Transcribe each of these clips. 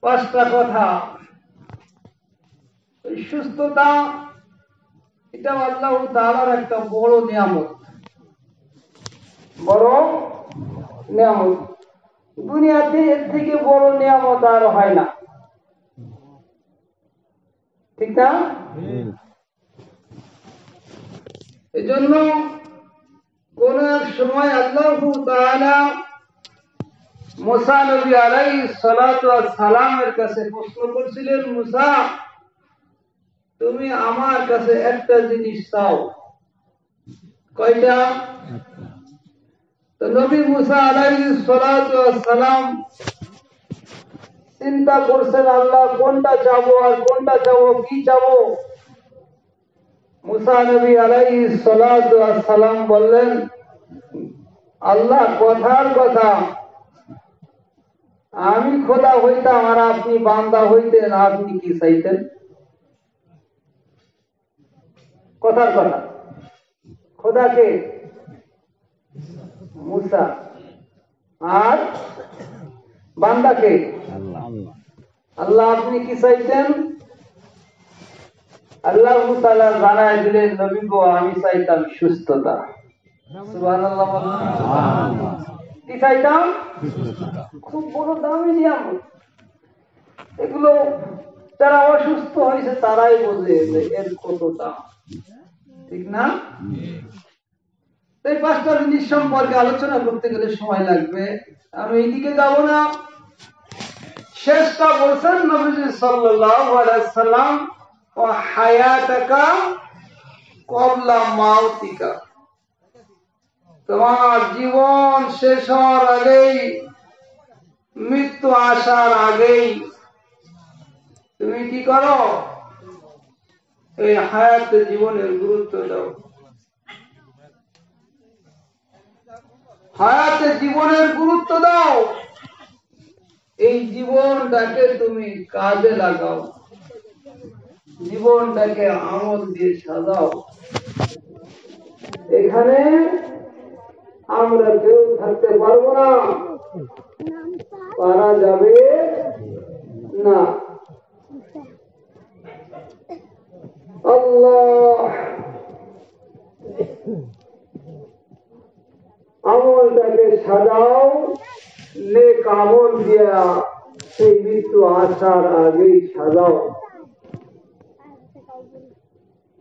পাঁচটা কথা। সুস্থতা এটা আল্লাহ তাআলার একটা বড় নিয়ামত, বড় নিয়ামত। দুনিয়াতে এর থেকে বড় নিয়ামত আর হয় না, ঠিক না? এজন্য কোন এক সময় আল্লাহ তাআলা মুসা নবী আলাইহিস সালাতু ওয়াস সালামের কাছে প্রশ্ন করেছিলেন, মুসা তুমি আমার কাছে একটা জিনিস চাও। কয়টা? তো নবী মুসা আলাইহিস সালাতু ওয়াস সালাম চিন্তা করছেন, আল্লাহ কোনটা চাবো আর কোনটা চাবো, কি চাবো। মুসা নবী আলাইহিস সালাতু ওয়াস সালাম বললেন, আল্লাহ কথার কথা, আমি খোদা হইতাম আর আপনি বান্দা হইতেন, আপনি কি চাইতেন? কথার কথা। খোদাকে মুসা আর বান্দাকে আল্লাহ, আপনি কি চাইতেন? আল্লাহ তাআলা জানায় দিলেন, নবী গো আমি চাইতাম সুস্থতা। সুবহানাল্লাহ। কি চাইতাম? খুব বড় দামি নিয়ামত। এগুলো যারা অসুস্থ হয়েছে তারাই বোঝে এর কত দাম, ঠিক না? এই পাঁচটা জিনিস সম্পর্কে আলোচনা করতে গেলে সময় লাগবে, আমি এইদিকে যাব না। শেষটা বলছেন নবীজি সাল্লাল্লাহু আলাইহি সাল্লাম, ওয়া হায়াতাকা ক্বাবলা মাউতিকা, তোমার জীবন শেষ হওয়ার আগেই, মৃত্যু আসার আগেই তুমি কি করো? এই হায়াতে জীবনের গুরুত্ব দাও। হায়াতে জীবনের গুরুত্ব দাও। এই জীবনটাকে তুমি কাজে লাগাও, জীবনটাকে আমল দিয়ে সাজাও। এখানে আমরা কেউ থাকতে পারবো না, পারা যাবে না। আল্লাহ আমলটাকে সাজাও, নেক আমল দিয়া সেই মৃত্যু আসার আগেই সাজাও।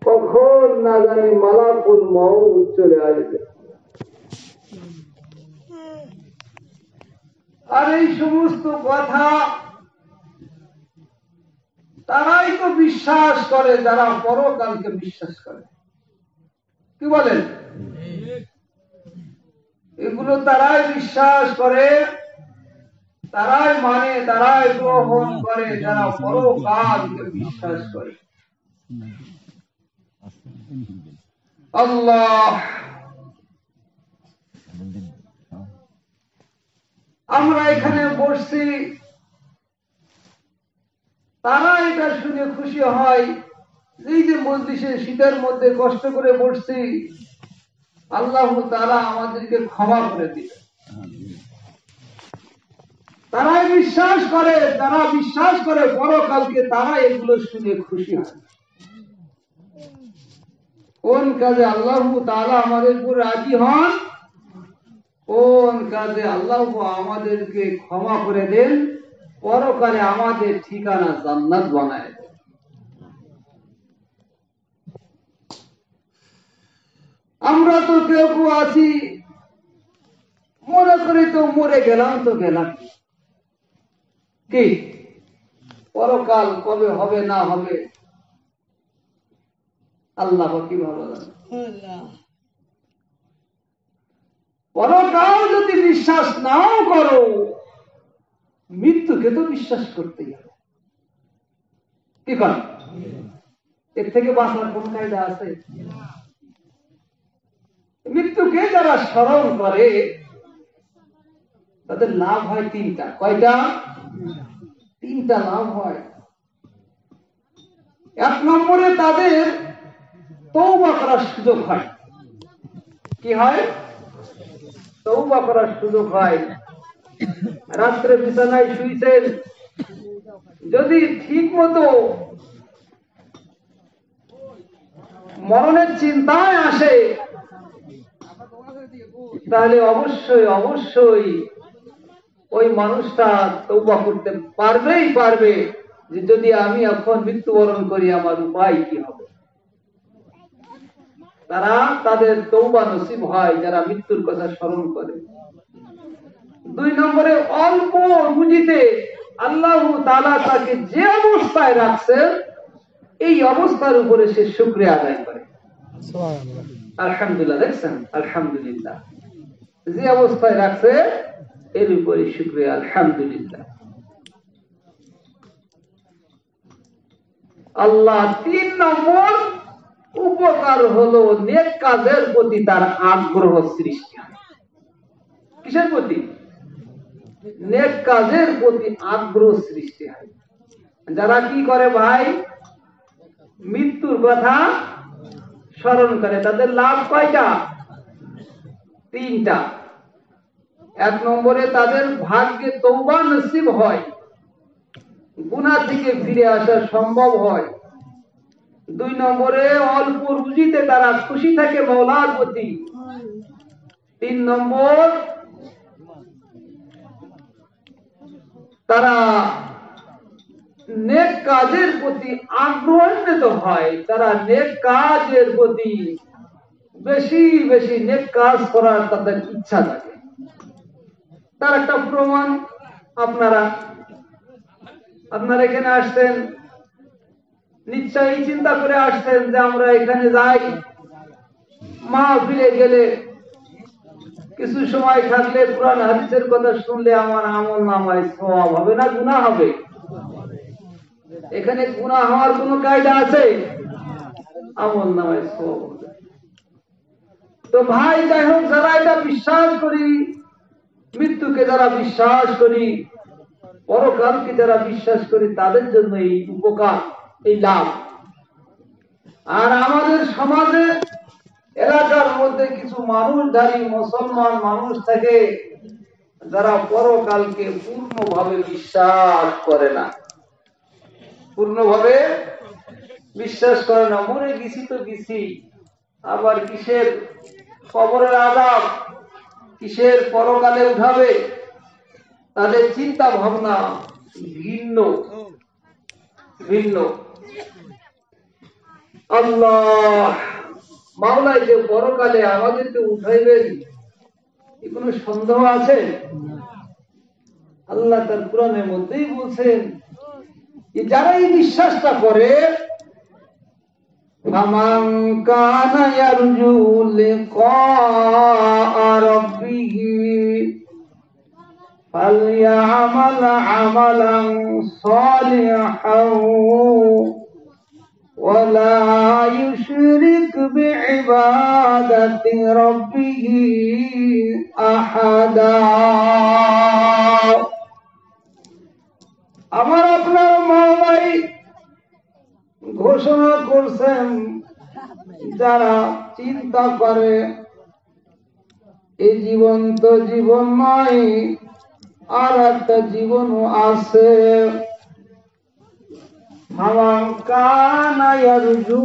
কখন না জানি মালাকুল মউত চলে আসবে। আর এই সমস্ত কথা তারাই তো বিশ্বাস করে যারা পরকালকে বিশ্বাস করে। কি বলেন? এগুলো তারাই বিশ্বাস করে, তারাই মানে, তারাই গ্রহণ করে যারা পরকালকে বিশ্বাস করে। আল্লাহ, আমরা এখানে বসছি, তারা এটা শুনে খুশি হয়, এই যে মজলিসে শীতের মধ্যে কষ্ট করে বসছি, আল্লাহ তাআলা আমাদেরকে ক্ষমা করে দিবে। তারাই বিশ্বাস করে, তারা বিশ্বাস করে পরকালকে, তারা এগুলো শুনে খুশি হয়। কোন কাজে আল্লাহ তাআলা আমাদের উপর রাজি হন, কোন কাজে আল্লাহ আমাদেরকে ক্ষমা করে দেন, পরকালে আমাদের ঠিকানা জান্নাত বানায় দেন। আমরা তো কেউ কেউ আছি মনে করি তো মরে গেলাম তো গেলাম, কি পরকাল কবে হবে না হবে আল্লাহ কি ভালো জানে। পরকাল যদি বিশ্বাস নাও করো, মৃত্যুকে তো বিশ্বাস করতেই হবে। কি করেন? এর থেকে বাঁচার কোন কায়দা আছে? মৃত্যুকে যারা স্মরণ করে তাদের লাভ হয় তিনটা। কয়টা? তিনটা লাভ হয়। এক নম্বরে তাদের তওবা করার সুযোগ হয়। কি হয়? তওবা করার সুযোগ হয়। রাত্রে বিছানায় শুইছেন, যদি ঠিক মতো মরণের চিন্তায় আসে, তাহলে অবশ্যই অবশ্যই ওই মানুষটা তওবা করতে পারবে যে যদি আমি এখন মৃত্যুবরণ করি আমার উপায় কি হবে। তারা তাদের তওবা নসিব হয় যারা মৃত্যুর কথা স্মরণ করে। 2 নম্বরে অল্প বুঝিতে আল্লাহ তাআলা তাকে যে অবস্থায় রাখছেন এই অবস্থার উপরে সে শুকরিয়া আদায় করে। আলহামদুলিল্লাহ, দেখছেন, আলহামদুলিল্লাহ, যে অবস্থায় রাখছে এর উপরে শুকরিয়া, আলহামদুলিল্লাহ। আল্লাহ 3 নম্বর উপকার হলো নেক কাজের প্রতি তার আগ্রহ সৃষ্টি হয়। কিসের প্রতি? নেক কাজের প্রতি আগ্রহ সৃষ্টি হয়। যারা কি করে ভাই, মৃত্যুর কথা স্মরণ করে, তাদের লাভ কয়টা? 3টা। 1 নম্বরে তাদের ভাগ্যে তওবা নসিব হয়, গুনাহ থেকে ফিরে আসা সম্ভব হয়। 2 নম্বরে অল্প রুজিতে তারা খুশি থাকে মাওলার প্রতি। 3 নম্বর তারা নেক কাজের প্রতি আগ্রহান্বিত হয়, তারা নেক কাজের প্রতি বেশি বেশি নেক কাজ করার তাদের ইচ্ছা থাকে। তার একটা প্রমাণ, আপনারা এখানে আসছেন, নিশ্চয়ই চিন্তা করে আসছেন যে আমরা এখানে যাই, মাহফিলে গেলে কিছু সময় থাকলে কোরআন হাদিসের কথা শুনলে আমার আমল নামায় সওয়াব হবে না গুনাহ হবে? এখানে গুনাহ হওয়ার কোনো কায়দা আছে? আমল নামায় সওয়াব হবে। তো ভাই যাই হোক, যারা এটা বিশ্বাস করি, মৃত্যুকে যারা বিশ্বাস করি, পরকালকে যারা বিশ্বাস করি, তাদের জন্য এই উপকার, এই লাভ। আর আমাদের সমাজে এলাকার মধ্যে কিছু মানুষধারী মুসলমান মানুষ থাকে যারা পরকালকে পূর্ণভাবে বিশ্বাস করে না, পূর্ণভাবে বিশ্বাস করে না। মরে গেছি তো গেছি, আবার কিসের কবরের আযাব, কিসের পরকালে উঠাবে, তাদের চিন্তা ভাবনা ভিন্ন ভিন্ন। আল্লাহ মাওলাই যে পরকালে আমাদেরকে উঠাইবেন এ কোনো সন্দেহ আছে? আল্লাহ তার কোরআনের মধ্যেই বলছেন যে যারা এই বিশ্বাসটা করে, ফামান কানা ইয়ারজু লিকা রাব্বিহি ফালইআমাল আমালান সালিহান ওয়ালা ইউশরিক বিইবাদাতি রাব্বিহি আহাদা। আমার আপনার মাওলাই ঘোষণা করছেন, যারা চিন্তা করে এই জীবন তো জীবন নয়, আর একটা জীবনও আছে। ফামান কানা ইয়ারজু,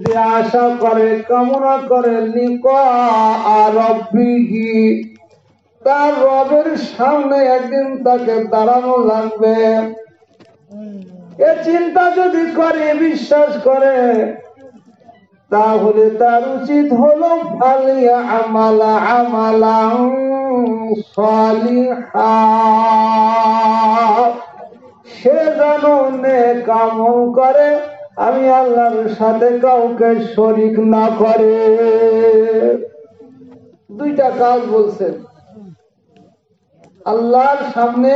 যে আশা করে, কামনা করে, লিকা রাব্বিহি, তার রবের সামনে একদিন তাকে দাঁড়ানো লাগবে, এ চিন্তা যদি করে, বিশ্বাস করে, তাহলে তার উচিত হলো ফালইআমাল আমালান সালিহান, সে যেন নেক আমল করে, আমি আল্লাহর সাথে কাউকে শরীক না করে। 2টা কাজ বলছেন। আল্লাহর সামনে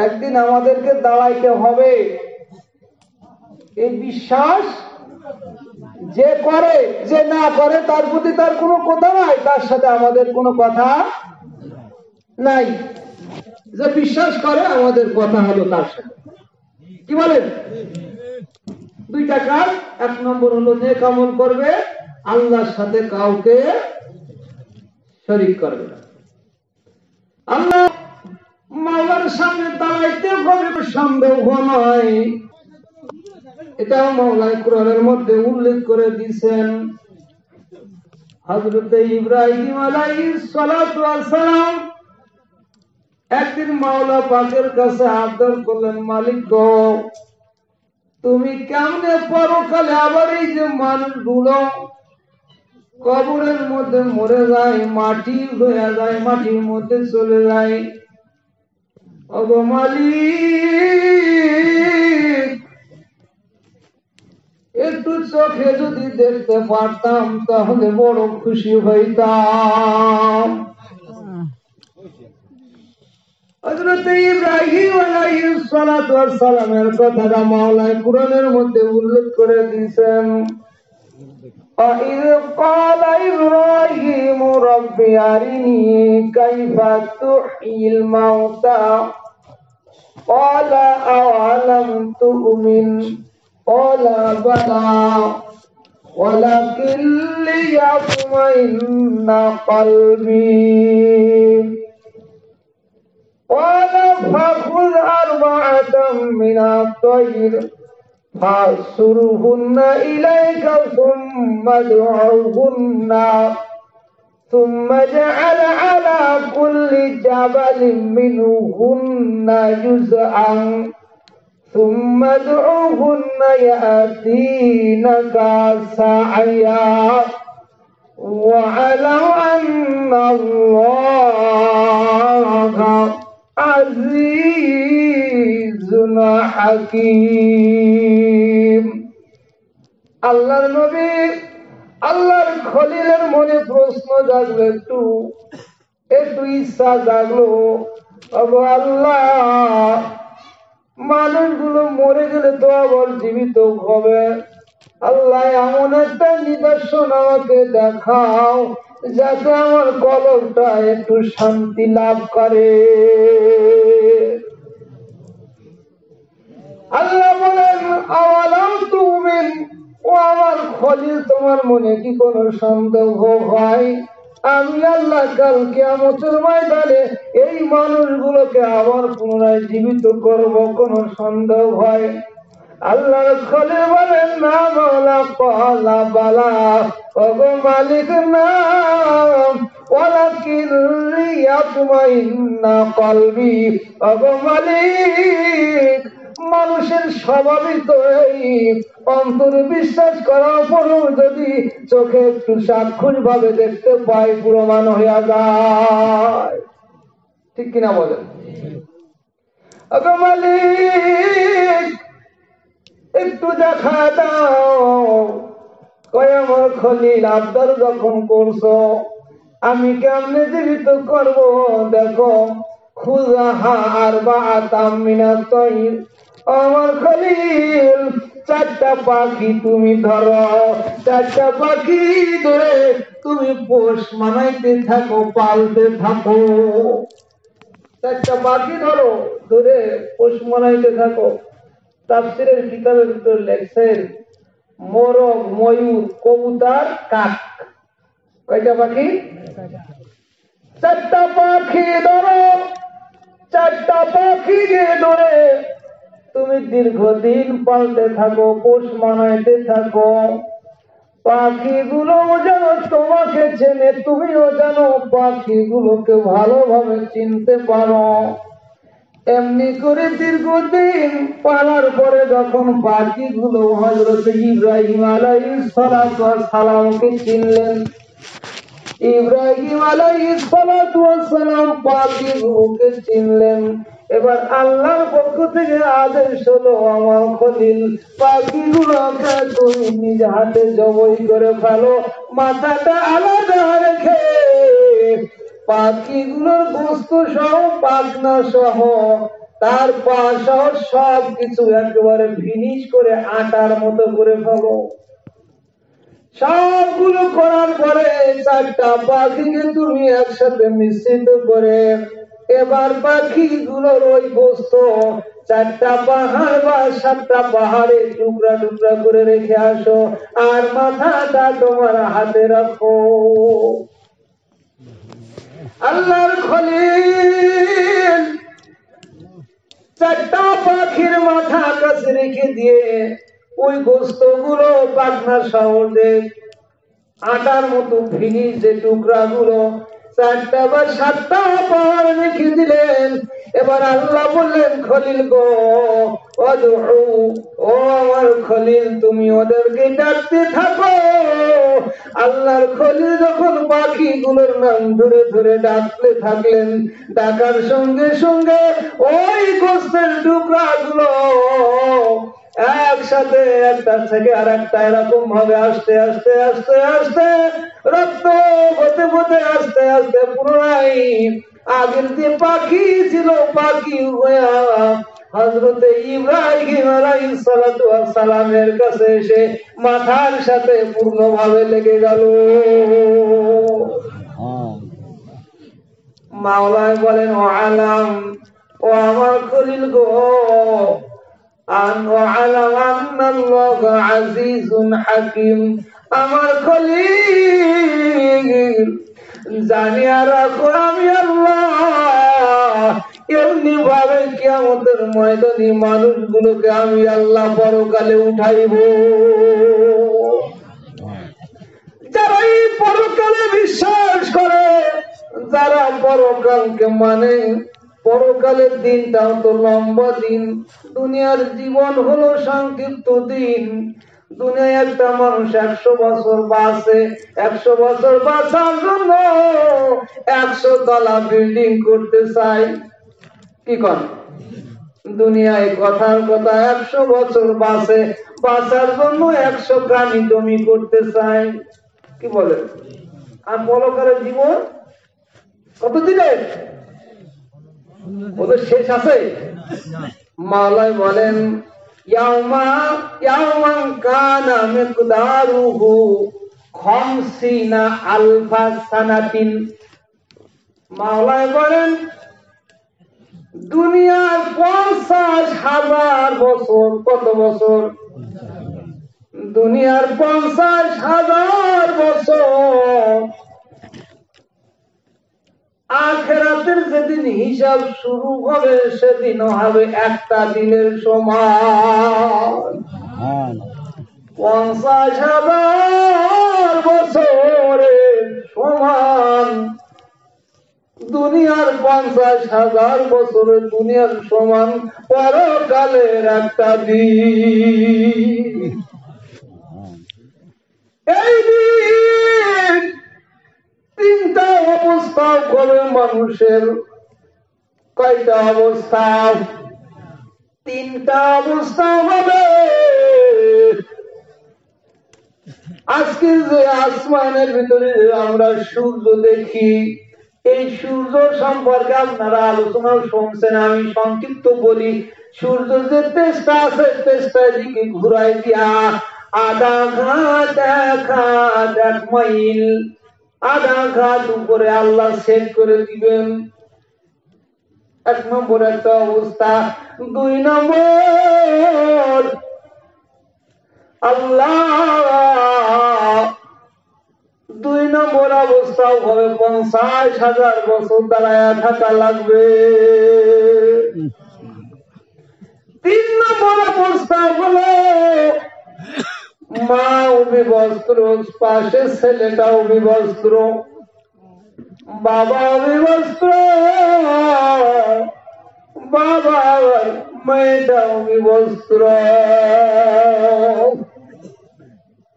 একদিন আমাদেরকে দাঁড়াইতে হবে, এই বিশ্বাস যে করে, যে না করে তার প্রতি তার কোনো কথা নাই, তার সাথে আমাদের কোনো কথা নাই। যে বিশ্বাস করে আমাদের কথা হলো তার সাথে। কি বলেন? 2টা কাজ। 1 নম্বর হলো নেক আমল করবে, আল্লাহর সাথে কাউকে শরীক করবে না। আল্লাহ আল্লাহর সামনে দাঁড়াইতে হবে সন্দেহ নয়। এটাও মাওলাই কোরআনের মধ্যে উল্লেখ করে দিয়েছেন। হযরত ইব্রাহিম আলাইহিস সালাতু ওয়াস সালাম একদিন মাওলা পাকের কাছে আবদার করলেন, মালিক গো, তুমি কেমনে পরকালে আবার এই যে মানুষগুলো কবরের মধ্যে মরে যায়, মাটি হয়ে যায়, মাটির মধ্যে চলে যায়, ওগো মালিক একটু চোখে যদি দেখতে পারতাম তাহলে বড় খুশি হইতাম। হযরত ইব্রাহিম আলাইহিস সালাতু ওয়াস সালামের কথাটা মাওলাই কোরআনের মধ্যে উল্লেখ করে দিয়েছেন। وَإِذْ قَالَ إِبْرَاهِيمُ رَبِّ أَرِنِي كَيْفَ تُحْيِي الْمَوْتَى قَالَ أَوَلَمْ تُؤْمِنْ قَالَ بَلَى وَلَكِنْ لِيَطْمَئِنَّ قَلْبِي قَالَ فَخُذْ أَرْبَعَةً مِنَ الطَّيْرِ فَاصُرْهُنَّ إِلَيْكَ ثُمَّ اجْعَلْ عَلَى كُلِّ جَبَلٍ مِّنْهُنَّ جُزْءًا ثُمَّ ادْعُهُنَّ يَأْتِينَكَ سَعْيًا وَاعْلَمْ أَنَّ اللَّهَ আজিজুন হাকীম। আল্লাহর নবী আল্লাহর খলিলের মনে প্রশ্ন জাগলো, একটু ইচ্ছা জাগলো, ওগো আল্লাহ, মানুষগুলো মরে গেলে তো আবার জীবিত হবে। আল্লাহ এমন একটা নিদর্শন আমাকে দেখাও যাতে আমার কলবটা একটু শান্তি লাভ করে। আল্লাহ বলেন, আওয়ালাম তুমিন, ও আমার খলিল, তোমার মনে কি কোনো সন্দেহ হয় আমি আল্লাহ কাল কিয়ামতের ময়দানে এই মানুষগুলোকে আবার পুনরায় জীবিত করব, কোনো সন্দেহ হয়? আল্লাহর খলিল বলেন, না মাওলা, ক্বালা বালা, ওগো মালিক না, ওয়ালাকিন লিয়াতমাইন্না কলবি, ওগো মালিক, মানুষের স্বভাবই তো এই, অন্তরে বিশ্বাস করার পরেও যদি চোখে একটু চাক্ষুষ ভাবে দেখতে পাই প্রমাণ হইয়া যায়। ঠিক কিনা বলেন? ওগো মালিক একটু দেখা দাও। কয় আমার খলিল, আবদার যখন করছো আমি কেমনে জীবিত করব? দেখো, খুযাহা আরবাআতাম মিনাত তাইর, আমার খলিল চারটা পাখি তুমি ধরো, চারটা পাখি ধরে তুমি পোষ মানাইতে থাকো, পালতে থাকো। চারটা পাখি ধরো, ধরে পোষ মানাইতে থাকো। তাফসীরের কিতাবের ভিতর লেখছেন মোরগ, ময়ূর, কবুতর, কাক। কয়টা পাখি? চারটা পাখি ধরো, চারটা পাখি ধরে তুমি দীর্ঘদিন পালতে থাকো, পোষ মানাইতে থাকো। পাখিগুলো যেন তোমাকে চেনে, তুমিও যেন পাখিগুলোকে ভালোভাবে চিনতে পারো। এমনি করে দীর্ঘদিন পালার পরে যখন পাখিগুলো হযরত ইব্রাহিম আলাইহিস সালাতু ওয়াস সালামকে চিনলেন, ইব্রাহিম আলাইহিস সালাতু ওয়াস সালাম পাখিগুলোকে চিনলেন। এবার আল্লাহর পক্ষ থেকে আদেশ হলো, আমার খলিল পাখিগুলোকে তুমি নিজ হাতে জবাই করে ফেলো, মাথাটা আলাদা রেখে পাখিগুলোর গোস্ত সহ, পাখনা সহ, তার পা সহ সব কিছু একেবারে ফিনিশ করে আটার মতো করে ফেলো। সবগুলো করার পরে চারটা পাখিকে তুমি একসাথে মিশ্রিত করে এবার পাখিগুলোর ওই গোস্ত চারটা পাহাড় বা সাতটা পাহাড়ে টুকরা টুকরা করে রেখে আসো, আর মাথাটা তোমার হাতে রাখো। আল্লাহর খলিল চারটা পাখির মাথা কাছে রেখে দিয়ে ওই গোস্ত গুলো পাখনা শহরে আটার মতো ভেঙে যে টুকরা গুলো চারটা বা সাতটা পার রেখে দিলেন। এবার আল্লাহ বললেন, খলিল গো অদউ, ও আমার খলিল তুমি ওদেরকে ডাকতে থাকো। আল্লাহর খলিল যখন পাখিগুলোর নাম ধরে ধরে ডাকতে থাকলেন, ডাকার সঙ্গে সঙ্গে ওই গোস্তের টুকরা গুলো একসাথে একটা থেকে আর একটা এরকম ভাবে আস্তে আস্তে আস্তে আস্তে রক্ত হতে হতে আস্তে আস্তে পুনরায় আগের যে পাখি ছিল পাখি হইয়া হযরতে ইব্রাহিম আলাইহিস সালাতু ওয়াস সালামের কাছে এসে মাথার সাথে পূর্ণভাবে লেগে গেল। মাওলাই বলেন, ও আলাম, ও আমার খলিল গো, আমার খলিল জানিয়া রাখো আমি আল্লাহ এমনি ভাবে কিয়ামতের ময়দানে মানুষগুলোকে আমি আল্লাহ পরকালে উঠাইব। যারা এই পরকালে বিশ্বাস করে, যারা পরকালকে মানে, পরকালের দিনটাও তো লম্বা দিন, দুনিয়ার জীবন হলো সংক্ষিপ্ত দিন। দুনিয়ায় একটা মানুষ 100 বছর বাঁচে, 100 বছর বাঁচার জন্য 100 তলা বিল্ডিং করতে চায়। কি কর দুনিয়ায় কথার কথা 100 বছর বাঁচে, বাঁচার জন্য 100 প্রাণী জমি করতে চায়। কি বলে? আর পরকালের জীবন কত দিনের? ওদের শেষ আছে? মাওলাই বলেন, ইয়াওমান কানা মিকদারুহু 50 আলফা সানাতিন। মাওলাই বলেন, দুনিয়ার 50,000 বছর। কত বছর? দুনিয়ার 50,000 বছর। আখিরাতের যেদিন হিসাব শুরু হবে সেদিন হবে একটা দিনের সমান। 50,000 বছরের সমান দুনিয়ার 50,000 বছরের দুনিয়ার সমান পরকালের একটা দিন। এই দিন তিনটা অবস্থা করে মানুষের। কয়টা অবস্থা? তিনটা অবস্থা হবে। আজকে যে আসমানের ভিতরে আমরা সূর্য দেখি, এই সূর্য সম্পর্কে আপনারা আলোচনা শুনছেন, আমি সংক্ষিপ্ত বলি। সূর্য যে তেজটা আছে, তেজটা দিকে ঘুরাই দিয়া আধা ঘাট 1 মাইল, আধা ঘাট উপরে আল্লাহ সেট করে দিবেন। 1 নম্বর একটা অবস্থা। 2 নম্বর, আল্লাহ 2 নম্বর অবস্থাও হবে 50,000 বছর দাঁড়ায় থাকা লাগবে। 3 নম্বর অবস্থা হলো মা অবিবস্ত্র, পাশে ছেলেটা অবিবস্ত্র, বাবা অবিবস্ত্র, বাবার মেয়েটা অবিবস্ত্র।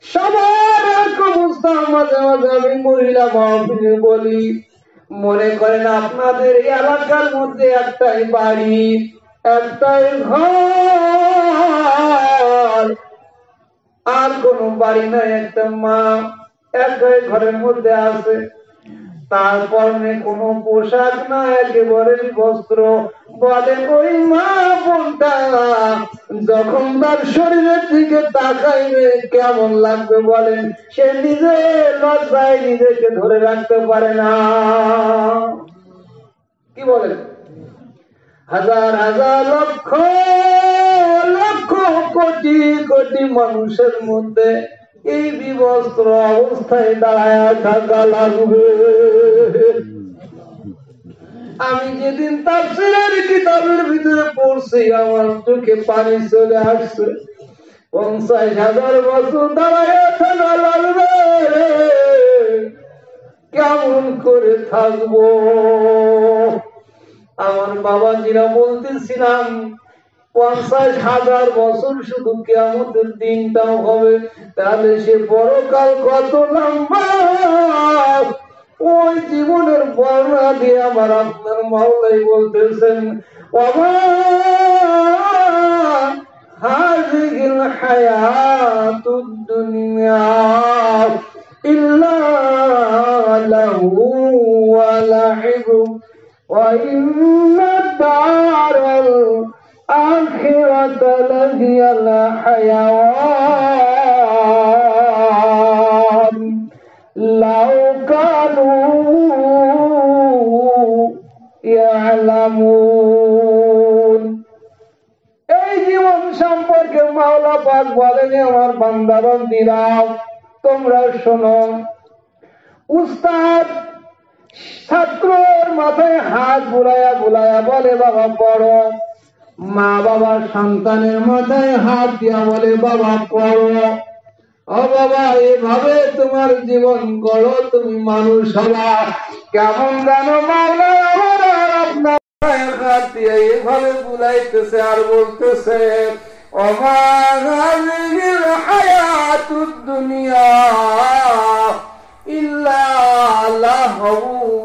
সবার এক অবস্থা। মাঝে মাঝে আমি মহিলা মাহফিলে বলি, মনে করেন আপনাদের এলাকার মধ্যে একটাই বাড়ি, একটাই ঘর, আর কোন বাড়ি নাই, একটা মা একটাই ঘরের মধ্যে আছে। তারপর কোনো পোশাক না, একেবারে বস্ত্র। বলে ওই মা বোনটা যখন তার শরীরের দিকে তাকাইবে কেমন লাগবে বলেন? সে নিজে লজ্জায় নিজেকে ধরে রাখতে পারে না। কি বলেন? হাজার হাজার লক্ষ লক্ষ কোটি কোটি মানুষের মধ্যে এই বিবস্ত্র অবস্থায় দাঁড়ায় থাকা লাগবে। আমি যেদিন তাফসীরের কিতাবের ভিতরে পড়ছি বলছি আমার চোখে পানি চলে আসছে। 50,000 বছর দাঁড়ায় থাকা লাগবে, কেমন করে থাকবো? আমার বাবাজিরা বলতেছিলাম 50,000 বছর শুধু কিয়ামতের দিনটাও হবে, তাহলে সে পরকাল কত লম্বা। ওই জীবনের বর্ণনা দিয়ে আমার আপনার মাওলাই বলতেছেন, হাযিহিল হায়াতুদ দুনিয়া ইল্লা লাহু ওয়া লাইবু ওয়া ইন্নাদ দারাল আখিরাতা লাহিয়াল হায়াওয়ান লাউ কানু ইয়ালামুন। এই জীবন সম্পর্কে মাওলা পাক বলেন, আমার বান্দা বান্দীরা তোমরা শোনো। উস্তাদ ছাত্রর মাথায় হাত বুলায়া বুলায়া বলে বাবা পড়ো। মা বাবা সন্তানের মাথায় হাত দিয়া বলে বাবা পড়ো। ও বাবা, এভাবে তোমার জীবন গড়ো, তুমি মানুষ হবা। কেমন জানো মাওলা আমার আর আপনার হাত দিয়ে এভাবে বুলাইতেছে আর বলতেছে, ওমা হাযিহিল হায়াতুদ দুনিয়া ইল্লা লাহু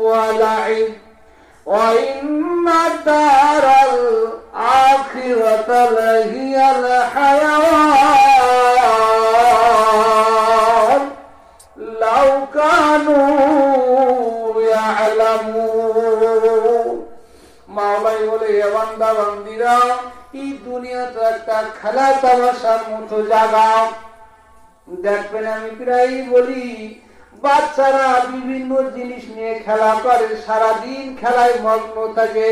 ওয়া লাইব ওয়া ইন্নাদ দারাল আখিরাতা লাহিয়াল হায়াওয়ান লাউ কানু ইয়ালামুন। মাওলাই বলে, হে বান্দা বান্দীরা, এই দুনিয়া তো একটা খেলা তামাশার মতো জায়গা। দেখবেন আমি প্রায় বলি, বাচ্চারা বিভিন্ন জিনিস নিয়ে খেলা করে, সারাদিন খেলায় মগ্ন থাকে,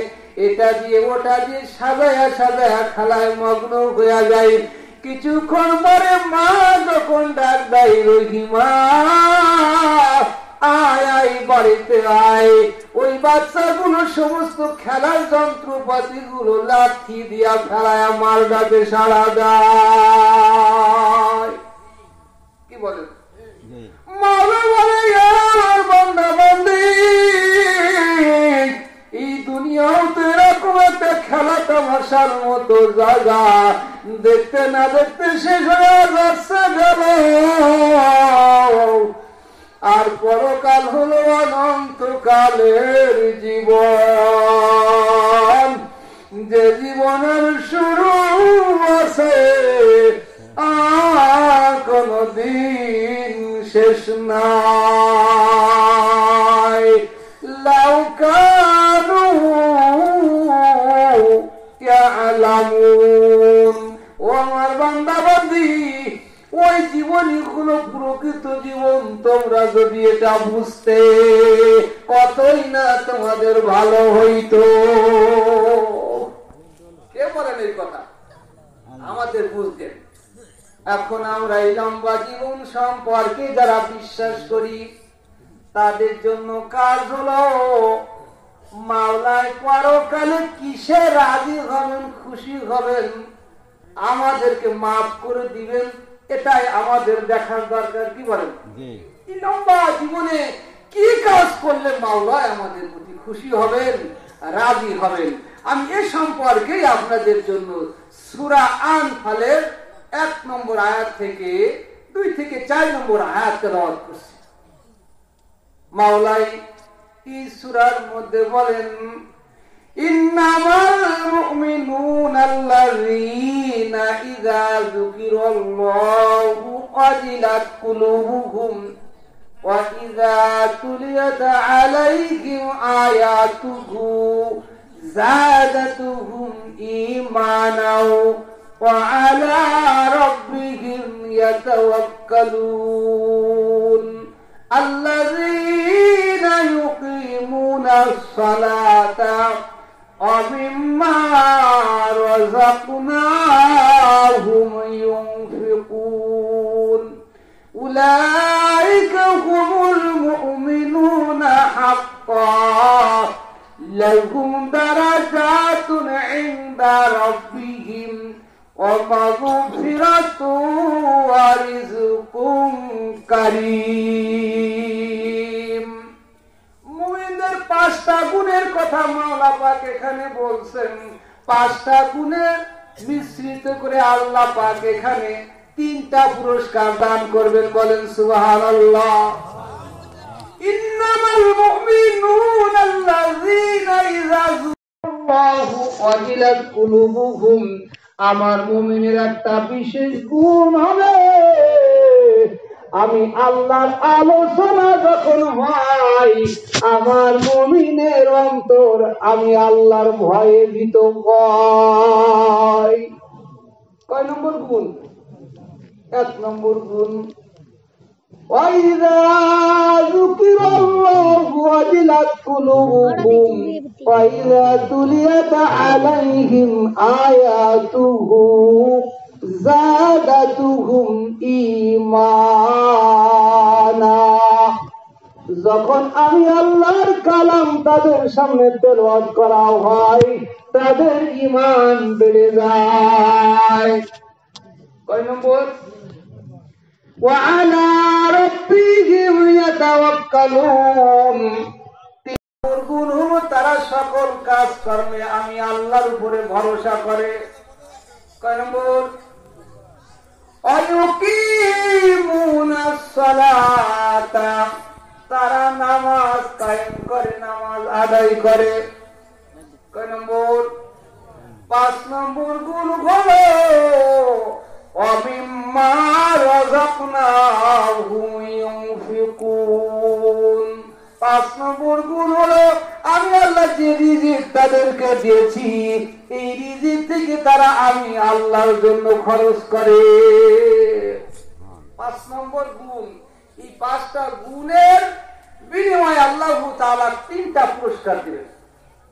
এটা দিয়ে ওটা দিয়ে সাজায়া সাজায়া খেলায় মগ্ন হয়ে যায়। কিছুক্ষণ পরে মা যখন ডাক দেয়, রহিমা আয় আয় বাড়িতে আয়, ওই বাচ্চাগুলো সমস্ত খেলার যন্ত্রপাতি গুলো লাঠি দিয়া ফেলায় মার ডাকে সাড়া দেয়। কি বলেন? এই দুনিয়াও তো এরকম একটা খেলা তামাশার মতো জায়গা, দেখতে না দেখতে শেষ হয়ে যাচ্ছে গেল। আর পরকাল হলো অনন্তকালের জীবন, যে জীবনের শুরু আছে আর কোনদিন শেষ নাই। লাউ কানু ইয়ালামুন। ও আমার বান্দা বান্দী, ওই জীবনই হলো প্রকৃত জীবন। তোমরা যদি এটা বুঝতে, কতই না তোমাদের ভালো হইতো। কে বলেন এই কথা? আমাদের বুঝতে। এখন আমরা এই লম্বা জীবন সম্পর্কে যারা বিশ্বাস করি, তাদের জন্য কাজ হলো মাওলায় পরকালে কিসে রাজি হবেন, খুশি হবেন, আমাদেরকে মাফ করে দিবেন, এটাই আমাদের দেখার দরকার। কি বলেন? এই লম্বা জীবনে কি কাজ করলে মাওলায় আমাদের প্রতি খুশি হবেন, রাজি হবেন, আমি এ সম্পর্কে আপনাদের জন্য সূরা আনফালের 1 নম্বর আয়াত থেকে 2 থেকে 4 নম্বর আয়াত তেলাওয়াত করছি। মাওলাই এই সূরার মধ্যে বলেন, ইন্নামাল মুমিনুনাল্লাযীনা ইযা যুকিরাল্লাহু ওয়াজিলাত কুলুবুহুম ওয়া ইযা তুলিয়াত আলাইহিম আয়াতুহু যাদাতুহুম ঈমানাও ওয়া আলা রাব্বিহিম ইয়াতাওয়াক্কালুন আল্লাযীনা ইউকিমুনাস সালাতা ওয়া মিম্মা রাযাকনাহুম ইউনফিকুন উলাইকা হুমুল মুমিনুনা হাক্কান লাহুম দারাজাতুন ইনদা ইনদা রাব্বিহিম ওয়া মাগফিরাতুন ওয়া রিজকুন কারীম। মুমিনদের 5টা গুণের কথা মাওলা পাক এখানে বলছেন। 5টা গুণের মিশ্রিত করে আল্লাহ পাক এখানে 3টা পুরস্কার দান করবেন। বলেন সুবহানাল্লাহ। ইন্নামাল মুমিনুনা আল্লাযীনা ইযা যুকিরাল্লাহু ওয়াজিলাত কুলুবুহুম। আমার মুমিনের একটা বিশেষ গুণ হবে, আমি আল্লাহর আলোচনা যখন হয় আমার মুমিনের অন্তর আমি আল্লাহর ভয়ে ভীত হয়। কয় নম্বর গুণ? 1 নম্বর গুণ, وَإِذَا ذُكِرَ اللَّهُ وَجِلَتْ قُلُوبُهُمْ وَإِذَا تُلِيَتْ عَلَيْهِمْ آيَاتُهُ زَادَتْهُمْ ঈমানা। যখন আমি আল্লাহর কালাম তাদের সামনে তেলাওয়াত করা হয় তাদের ঈমান বেড়ে যায়। কয় নম্বর? وعلى ربهم يتوكلون। তারা সকল কাজ কর্মে আমি আল্লাহর উপরে ভরসা করে। কয় নম্বর? ওয়ায়ুকিমুনাস সালাতা। তারা নামাজ কায়েম করে, নামাজ আদায় করে। কয় নম্বর? 5 নম্বর গুণ হলো وَمِمَّا رَزَقْنَاهُمْ يُنْفِقُونَ। 5 নম্বর গুণ হলো আমি আল্লাহ যে রিজিক তাদেরকে দিয়েছি এই রিজিক থেকে তারা আমি আল্লাহর জন্য খরচ করে। 5 নম্বর গুণ। এই 5টা গুণের বিনিময়ে আল্লাহ তাআলা 3টা পুরস্কার দিবেন।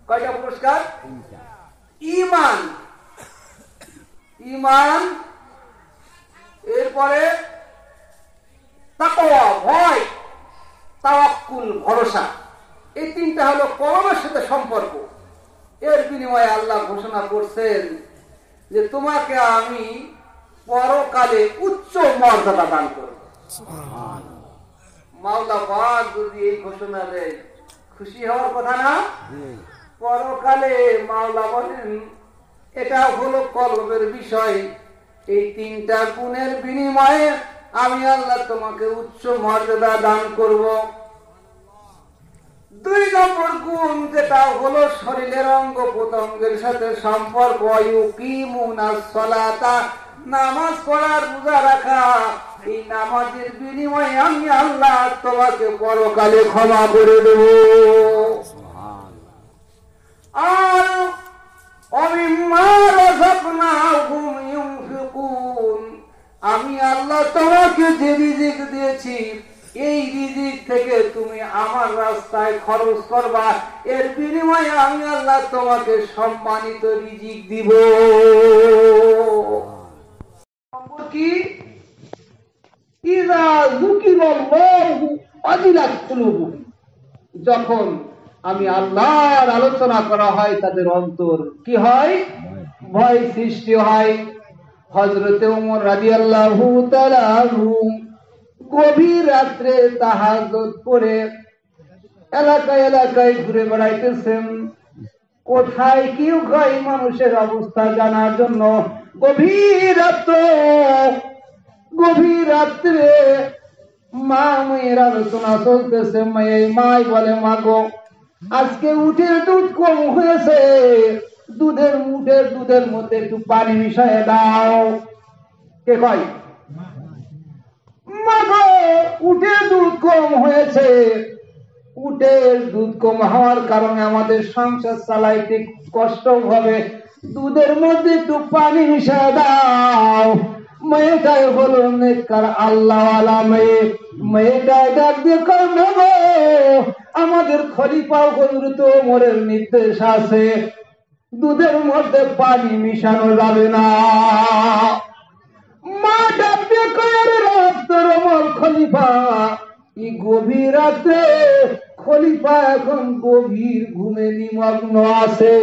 কয়টা পুরস্কার? ঈমান, ঈমান, এরপরে তাকওয়া ভয়, তাওয়াক্কুল ভরসা। এই 3টা হলো কলমের সাথে সম্পর্ক। এর বিনিময়ে আল্লাহ ঘোষণা করছেন যে তোমাকে আমি পরকালে উচ্চ মর্যাদা দান করব। সুবহানাল্লাহ। মাওলা পাক যদি এই ঘোষণা দেয় খুশি হওয়ার কথা না? পরকালে মাওলা বলেন এটা হলো কলবের বিষয়। এই 3টা গুণের বিনিময়ে আমি আল্লাহ তোমাকে উচ্চ মর্যাদা দান করব। 2 নম্বর গুণ যেটা হলো শরীরের অঙ্গ প্রত্যঙ্গের সাথে সম্পর্ক। ওয়ায়ুকিমুনাস সালাতা। নামাজ পড়া, রোজা রাখা। এই নামাজের বিনিময়ে আমি আল্লাহ তোমাকে পরকালে ক্ষমা করে দেব। আর وَمِمَّا رَزَقْنَاهُمْ يُنْفِقُونَ। আমি আল্লাহ তোমাকে যে রিজিক দিয়েছি এই রিজিক থেকে তুমি আমার রাস্তায় খরচ করবা। এর বিনিময়ে আমি আল্লাহ তোমাকে সম্মানিত রিজিক দিব। কি? ইযা যুকিরাল্লাহু ওয়াজিলাত কুলুবুহুম। যখন আমি আল্লাহর আলোচনা করা হয় তাদের অন্তর কি হয়? ভয় সৃষ্টি হয়। হযরতে ওমর রাদিয়াল্লাহু তাআলা গভীর রাত্রে তাহাজ্জুদ পড়ে এলাকায় এলাকায় ঘুরে বেড়াইতেছেন। কোথায় কি হয় মানুষের অবস্থা জানার জন্য গভীর রাত্রে মা মেয়ের আলোচনা চলতেছে। মাই বলে, মা গো আজকে উঠের দুধ কম হয়েছে, দুধের মধ্যে একটু পানি মিশিয়ে দাও। কে কয়? মা গো উঠের দুধ কম হয়েছে, উটের দুধ কম হওয়ার কারণে আমাদের সংসার চালাইতে কষ্ট হবে, দুধের মধ্যে একটু পানি মিশিয়ে দাও। মেয়েটাই হলো নেককার আল্লাহওয়ালা মেয়ে। মেয়েটাই ডাক দিয়ে কয়, গো আমাদের খলিফা হযরত ওমরের নির্দেশ আছে দুধের মধ্যে পানি মিশানো যাবে না। মা ডাক দিয়ে কয়, আরে রাস্তার ওমর খলিফা, এই গভীর রাতে খলিফা এখন গভীর ঘুমে নিমগ্ন আছে।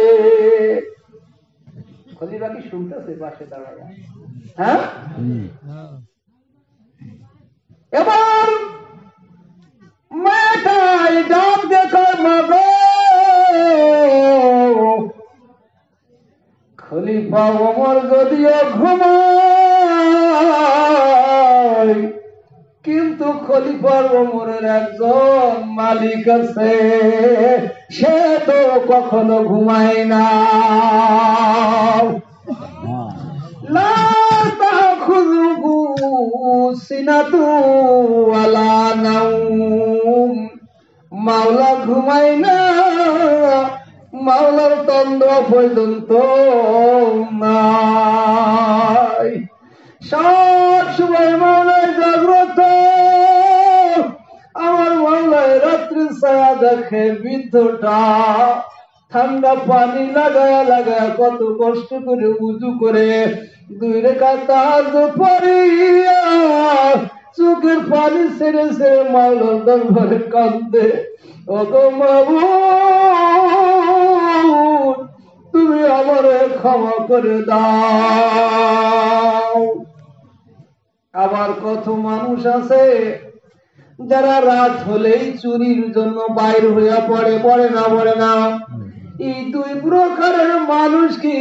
খলিফা কি শুনতেছে পাশে দাঁড়ায়? হ্যাঁ, এবার মেয়েটাই ডাক দেখো মাগো, খলিফা ওমর যদিও ঘুমায়, কিন্তু খলিফার ওমরের একজন মালিক আছে, সে তো কখনো ঘুমায় না। লা তাখুযুহু সিনাতু ওয়ালা নাওম, মাওলা ঘুমায় না, মাওলার তন্দ্রা পর্যন্ত নাই, সব সময় মাওলায় জাগ্রত। আমার মাওলায় রাত্রি ছায়া দেখে বৃদ্ধটা ঠান্ডা পানি লাগায়া লাগায়া কত কষ্ট করে উজু করে 2 রাকাত তাহাজ্জুদ পড়িয়া চোখের পানি ছেড়ে ছেড়ে মাওলার দরবারে কাঁদে, ওগো মাবুদ তুমি আমারে ক্ষমা করে দাও। আবার কত মানুষ আছে যারা রাত হলেই চুরির জন্য বাইর হইয়া পড়ে, পড়ে না। এই 2 প্রকারের মানুষ কি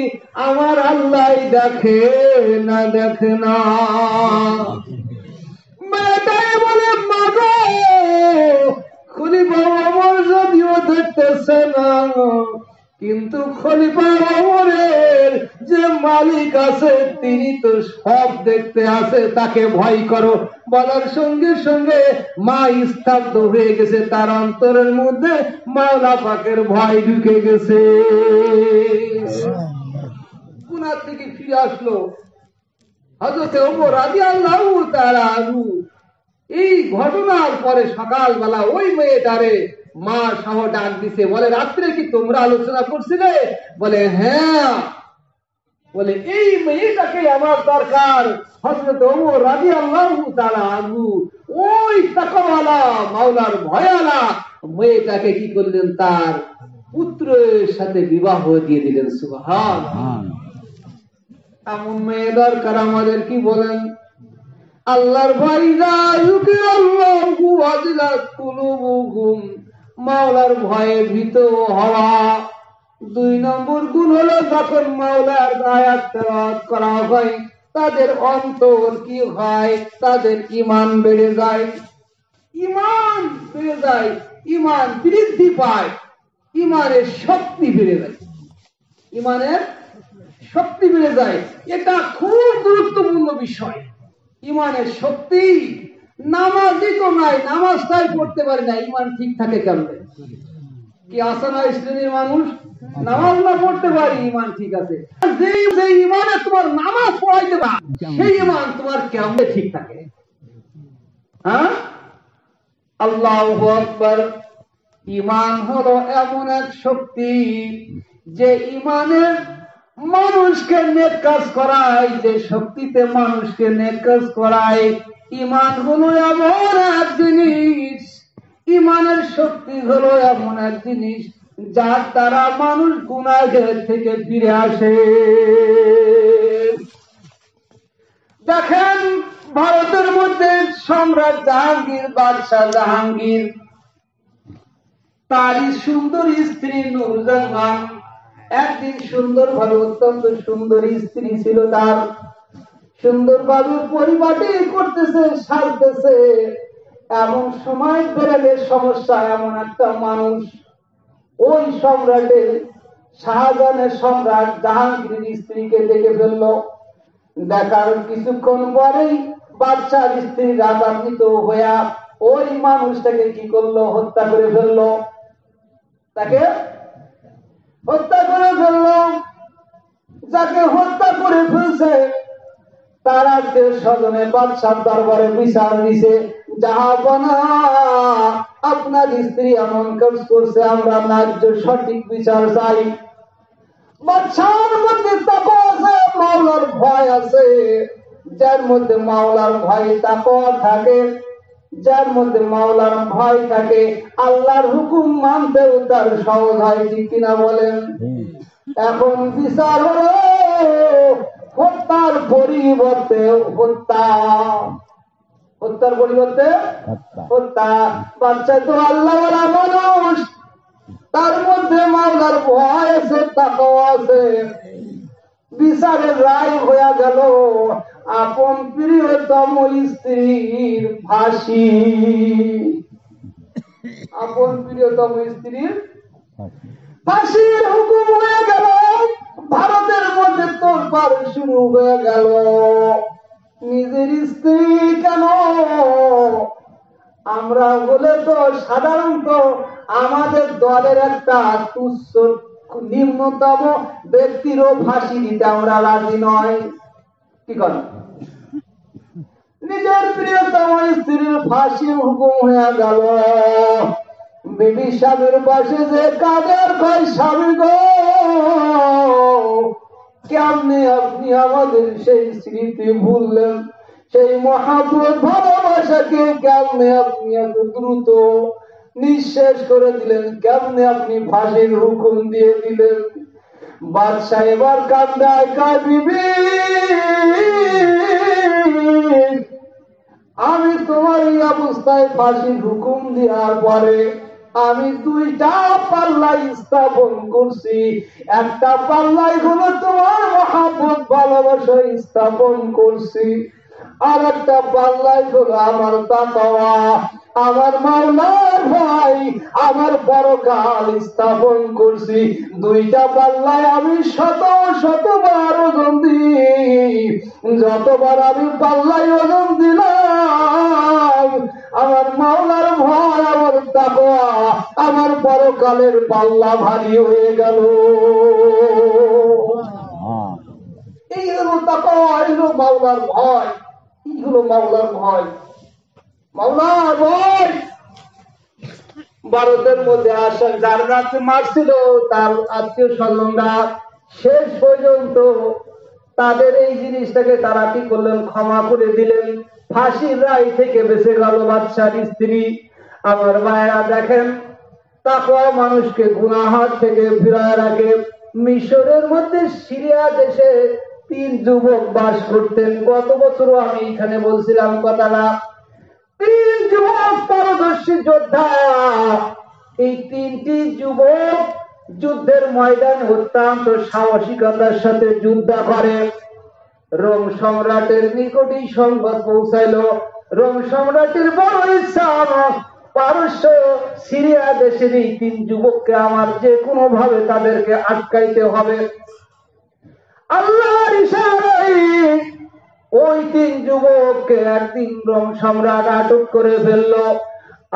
আমার আল্লাহ দেখে না? দেখে না। মেয়েটাই বলে মাগো, খলিফা ওমর যদিও দেখতেছে না, কিন্তু খলিফা ওমরের যে মালিক আছে তিনি তো সব দেখতে আছে, তাকে ভয় করো। বলার সঙ্গে সঙ্গে মা স্তব্ধ হয়ে গেছে, তার অন্তরের মধ্যে মাওলা পাকের ভয় ঢুকে গেছে। গুনাহ থেকে ফিরে আসলো হযরত ওমর রাদিয়াল্লাহু তাআলা আনহু। এই ঘটনার পরে সকালবেলা ওই মেয়েটারে মা সহ ডাক দিছে, বলে রাত্রে কি তোমরা আলোচনা করছিলে? বলে হ্যাঁ। বলে এই মেয়েটাকে আমার দরকার। হযরত ওমর রাদিয়াল্লাহু তাআলা আনহু ওই তাকওয়ালা মাওলার ভয়ালা মেয়েটাকে কি করলেন? তার পুত্রের সাথে বিবাহ দিয়ে দিলেন। সুবহানাল্লাহ। এমন মেয়ে দরকার আমাদের। কি বলেন? আল্লাহর ভাইরা ইউকিরাল্লাহু ওয়াজিলাত কুলুবুকুম, মাওলার ভয়ে ভীত হওয়া। 2 নম্বর গুণ হলো যখন মাওলার আয়াত তেলাওয়াত করা হয় তাদের অন্তর কি হয়? তাদের ঈমান বেড়ে যায়, ঈমান বেড়ে যায়, ঈমান বৃদ্ধি পায়, ঈমানের শক্তি বেড়ে যায়, ঈমানের শক্তি বেড়ে যায়। এটা খুব গুরুত্বপূর্ণ বিষয়। ঈমানের শক্তি। নামাজই তো নাই, নামাজটাই পড়তে পারে না, ঈমান ঠিক থাকে কেমনে? কি আছে না শ্রেণীর মানুষ নামাজ না পড়তে পারি, ঈমান ঠিক আছে। যে ঈমানে তোমার নামাজ পড়াইতে পারে সেই ঈমান তোমার কেমনে ঠিক থাকে? হ্যাঁ, আল্লাহু আকবার। ঈমান হলো এমন এক শক্তি যে ঈমানের মানুষকে নেক কাজ করায়, যে শক্তিতে মানুষকে নেক কাজ করায়। ঈমান হলো এমন এক জিনিস, ঈমানের শক্তি হলো এমন এক জিনিস যার দ্বারা মানুষ গুনাহের থেকে ফিরে আসে। দেখেন ভারতের মধ্যে সম্রাট জাহাঙ্গীর, বাদশাহ জাহাঙ্গীর, তারই সুন্দর স্ত্রী নূরজাহান। একদিন সুন্দরভাবে, অত্যন্ত সুন্দরী স্ত্রী ছিল তার, সুন্দরভাবে পরিপাটি করতেছে, সাজতেছে। এমন সময় বেড়ালের সমস্যা। এমন একটা মানুষ ওই সম্রাটের, শাহজাহানের সম্রাট জাহাঙ্গীরের স্ত্রীকে দেখে ফেলল। দেখার কিছুক্ষণ পরেই বাদশাহ স্ত্রী রাগান্বিত হইয়া ওই মানুষটাকে কি করলো? হত্যা করে ফেললো। তাকে হত্যা করে ফেললো। যাকে হত্যা করে ফেলছে তার আত্মীয় স্বজনে বাদশাহ দরবারে বিচার দিছে, জাহাপনা আপনার স্ত্রী এমন কাজ করছে, আমরা ন্যায্য সঠিক বিচার চাই। বাদশাহর মধ্যে তাকওয়া আছে, মাওলার ভয় আছে। যার মধ্যে মাওলার ভয় তাকওয়া থাকে, যার মধ্যে মাওলার ভয় থাকে, আল্লাহর হুকুম মানতেও তার সহজ হয়। ঠিক কিনা বলেন? এখন বিচার হলো হত্যার পরিবর্তে হত্যা, হত্যার পরিবর্তে হত্যা। বাচ্চা তো আল্লাহওয়ালা মানুষ, তার মধ্যে মাওলার ভয় আছে, তাকওয়া আছে। বিচারের রায় হয়ে গেল আপন প্রিয়তম স্ত্রীর ফাঁসি, আপন প্রিয়তম স্ত্রীর ফাঁসির হুকুম হয়ে গেল। ভারতের মধ্যে তোলপাড় শুরু হয়ে গেল। নিজের স্ত্রী কেন, আমরা বলে তো সাধারণত আমাদের দলের একটা তুচ্ছ নিম্নতম ব্যক্তিরও ফাঁসি দিতে আমরা রাজি নয়। কি করেন? নিজের প্রিয়তম স্ত্রীর ফাঁসি হুকুম হয়ে গেল। বিবি স্বামীর পাশে যে কাদের কয়, স্বামী গো কেমনে আপনি আমাদের সেই স্মৃতি ভুললেন, সেই মহাব্বত ভালোবাসাকে কেমনে আপনি এত দ্রুত নিঃশেষ করে দিলেন, কেমনে আপনি ফাঁসির হুকুম দিয়ে দিলেন। বাদশাহ এবার কান্দায় কয়, বিবি আমি তোমার এই অবস্থায় ফাঁসির হুকুম দেওয়ার পরে আমি দুইটা পাল্লাই স্থাপন করছি। একটা পাল্লাই হলো তোমার মহাব্বত ভালোবাসা স্থাপন করছি, আর একটা পাল্লাই হলো আমার তাকওয়া, আমার মাওলার ভয়, আমার পরকাল স্থাপন করছি। দুইটা পাল্লায় আমি শত শতবার ওজন দিই। যতবার আমি পাল্লায় ওজন দিলাম আমার মাওলার ভয়, আমার তাকওয়া, আমার পরকালের পাল্লা ভারী হয়ে গেল। এই হলো তাকওয়া, এই হলো মাওলার ভয়, এই হলো মাওলার ভয়। মাওলার ভয় ভারতের মধ্যে আসেন যার রাত্রে মারছিল তার আত্মীয় স্বজনরা শেষ পর্যন্ত তাদের এই জিনিসটাকে তারা কি করলেন, ক্ষমা করে দিলেন। ফাঁসির রায় থেকে বেঁচে গেল বাদশার স্ত্রী। আমার ভাইরা দেখেন, তাকওয়া মানুষকে গুনাহার থেকে ফিরায় রাখে। মিশরের মধ্যে সিরিয়া দেশে 3 যুবক বাস করতেন। গত বছরও আমি এখানে বলছিলাম কথাটা। 3 যুবক পারদর্শী যোদ্ধা। এই 3টি যুবক যুদ্ধের ময়দান অত্যন্ত সাহসিকতার সাথে যুদ্ধ করে। রোম সম্রাটের নিকটেই সংবাদ পৌঁছাইল। রোম সম্রাটের বড় ইচ্ছা, পারস্য সিরিয়া দেশের এই 3 যুবককে আমার যে কোনো ভাবে তাদেরকে আটকাইতে হবে। আল্লাহর ইশারায় ওই 3 যুবককে একদিন রোম সম্রাট আটক করে ফেলল।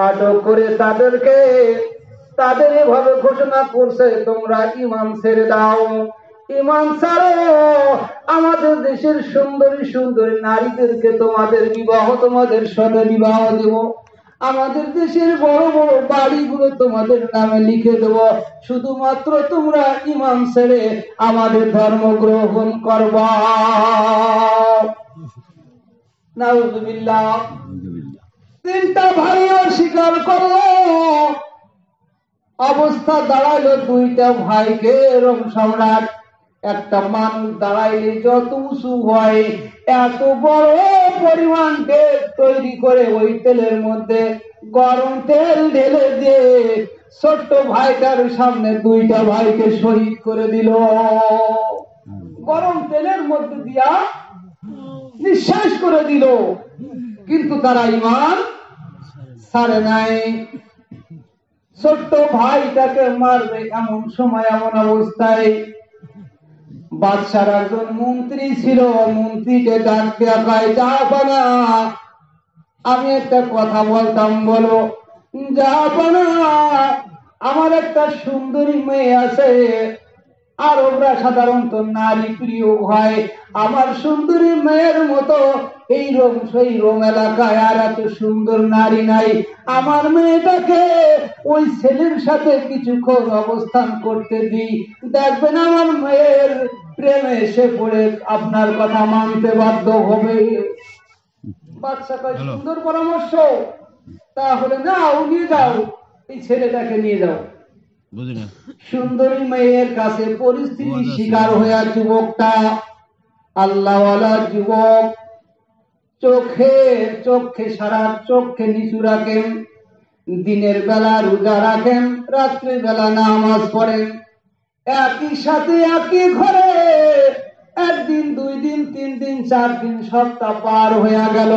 আটক করে তাদেরকে তাদের এভাবে ঘোষণা করছে, তোমরা ঈমান ছেড়ে দাও, ঈমান ছাড়ো, আমাদের দেশের সুন্দরী সুন্দরী নারীদেরকে তোমাদের বিবাহ, তোমাদের সাথে বিবাহ দেব, আমাদের দেশের বড় বড় বাড়িগুলো তোমাদের নামে লিখে দেব, শুধুমাত্র তোমরা ঈমান ছেড়ে আমাদের ধর্ম গ্রহণ করবা। নাউযুবিল্লাহ। 3টা ভাইও স্বীকার করলো। অবস্থা দাঁড়াইলো 2টা ভাইকে রোম সম্রাট, একটা মানুষ দাঁড়াইলে যত উঁচু হয় এত বড় পরিমাণ তেল তৈরি করে ওই তেলের মধ্যে গরম তেল ঢেলে দিয়ে ছোট্ট ভাইটার সামনে 2টা ভাইকে শহীদ করে দিল। গরম তেলের মধ্যে দিয়া নিঃশ্বাস করে দিল, কিন্তু তারা ঈমান ছাড়ে নাই। ছোট্ট ভাইটাকে মারবে এমন সময়, এমন অবস্থায় বাদশার একজন মন্ত্রী ছিল। মন্ত্রীকে ডাক দেয়া কয়, জাহাপানা আমি একটা কথা বলতাম, বলো। জাহাপানা আমার একটা সুন্দরী মেয়ে আছে। আরবরা সাধারণত নারী প্রিয় হয়। আমার সুন্দরী মেয়ের মতো এই রোম এলাকায় আর এত সুন্দর নারী নাই। আমার মেয়েটাকে ওই ছেলের সাথে কিছুক্ষণ অবস্থান করতে দিই, দেখবেন আমার মেয়ের প্রেমে এসে পড়ে আপনার কথা মানতে বাধ্য হবে। বাদশা কয়, সুন্দর পরামর্শ, তাহলে যাও, নিয়ে যাও, এই ছেলেটাকে নিয়ে যাও। সুন্দরী মেয়ের কাছে পরিস্থিতির শিকার হয়ে যুবকটা আল্লাহওয়ালা যুবক চোখে সারা চোখে নিচু রাখেন, দিনের বেলা রোজা রাখেন, রাত্রি বেলা নামাজ পড়েন, একই সাথে একই ঘরে একদিন, 2 দিন, 3 দিন, 4 দিন, সপ্তাহ পার হয়ে গেল,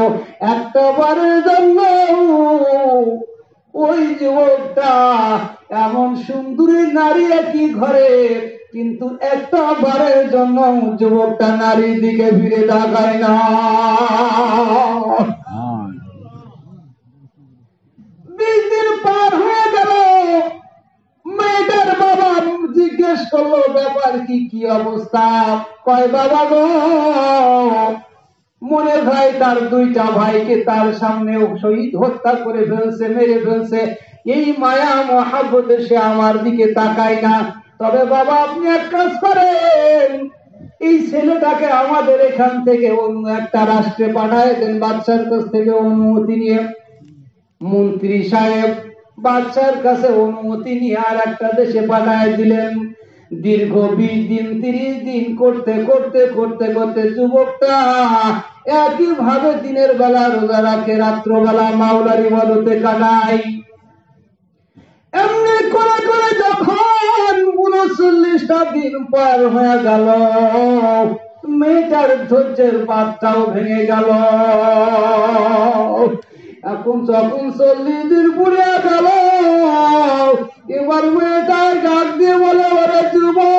একটা বারের জন্য ওই যুবকটা এমন সুন্দরী নারী একই ঘরে, কিন্তু একটা বারের জন্য যুবকটা নারীর দিকে ফিরে তাকায় না। 20 দিন পার হয়ে গেল, মেয়েটার বাবা জিজ্ঞেস করলো ব্যাপার কি, কি অবস্থা? কয় বাবা গো, মনে ভাই তার 2টা ভাইকে তার সামনে শহীদ হত্যা করে ফেলছে, মেরে ফেলছে, এই মায়া মহাব্বতে সে আমার দিকে তাকায় না। তবে বাবা আপনি এক কাজ করেন, এই ছেলেটাকে আমাদের এখান থেকে অন্য একটা রাষ্ট্রে পাঠায় দেন, বাদশার কাছ থেকে অনুমতি নিয়ে। মন্ত্রী সাহেব বাদশার কাছে অনুমতি নিয়ে আর একটা দেশে পাঠায় দিলেন। দীর্ঘ 20 দিন 30 দিন করতে করতে করতে করতে যুবকটা একই ভাবে দিনের বেলা রোজা রাখে, রাত্রবেলা মাওলার ইবাদতে কাটায়। এমনি করে করে যখন 39টা দিন পার হয়ে গেল, মেয়েটার ধৈর্যের বাঁধটাও ভেঙে গেল। এখন যখন 40 দিন পুড়ে গেল, এবার মেয়েটার ডাক দিয়ে বলে, ওরে যুবক,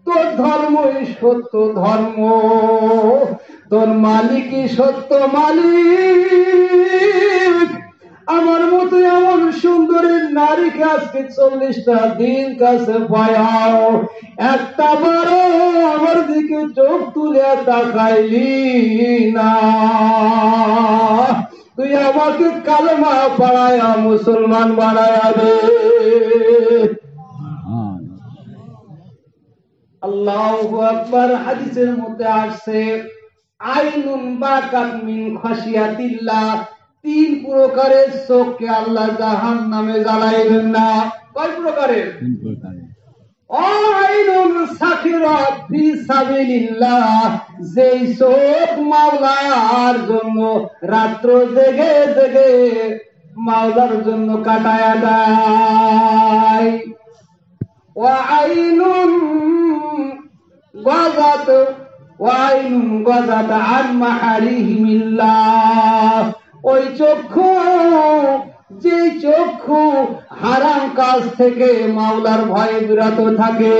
তোর ধর্মই সত্য ধর্ম, তোর মালিকই সত্য মালিক। আমার মতো এমন সুন্দরী নারীকে আজকে 40টা দিন কাছে পায়াও, একটা বারো আমার দিকে চোখ তুলে তাকাইলি না। তুই আমাকে কালেমা পড়ায়া মুসলমান বানায়া দে। আল্লাহু আকবার। হাদিসের মধ্যে আসছে, আইনুন বাকাত মিন খাশিয়াতিল্লাহ, 3 প্রকারের চোখকে আল্লাহ জাহান্নামে জ্বালাইবেন না। কয় প্রকারের? 3 প্রকারের। আইনুন সাখিরাত ফি সাবিলিল্লাহ, যেই চোখ মাওলার জন্য রাত্র জেগে জেগে মাওলার জন্য কাটায়া যায়। ওয়াইনুন গাযাত ওয়াইনুন গাযাত আন মাহারিমিল্লাহ, ওই চক্ষু, যে চক্ষু হারাম কাজ থেকে মাওলার ভয়ে বিরত থাকে।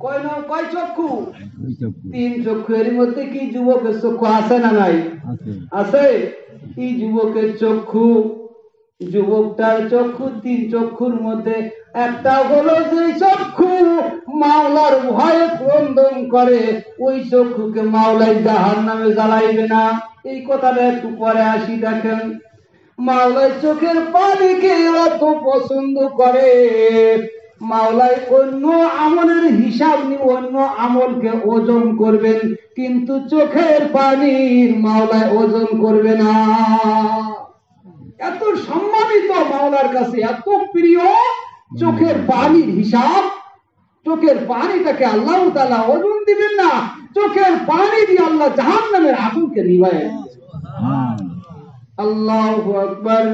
কয় চক্ষু? 3 চক্ষু। এর মধ্যে কি যুবকের চক্ষু আছে না নাই? আছে। এই যুবকের চক্ষু, যুবকটার চক্ষু 3 চক্ষুর মধ্যে একটা হলো যে চক্ষু মাওলার ভয়ে ক্রন্দন করে, ওই চক্ষুকে মাওলাই জাহান্নামে জ্বালাইবে না। এই কথাটা একটু পরে আসি। দেখেন, মাওলাই চোখের পানিকে এত পছন্দ করে, মাওলাই অন্য আমলের হিসাব নিয়ে অন্য আমলকে ওজন করবেন, কিন্তু চোখের পানির মাওলাই ওজন করবে না। এত সম্মানিত মাওলার কাছে, এত প্রিয় চোখের পানির হিসাব, চোখের পানিটাকে আল্লাহ তাআলা ওজন দিবেন না, চোখের পানি দিয়ে আল্লাহ জাহান্নামের আগুনকে নিভায়। আল্লাহু আকবার।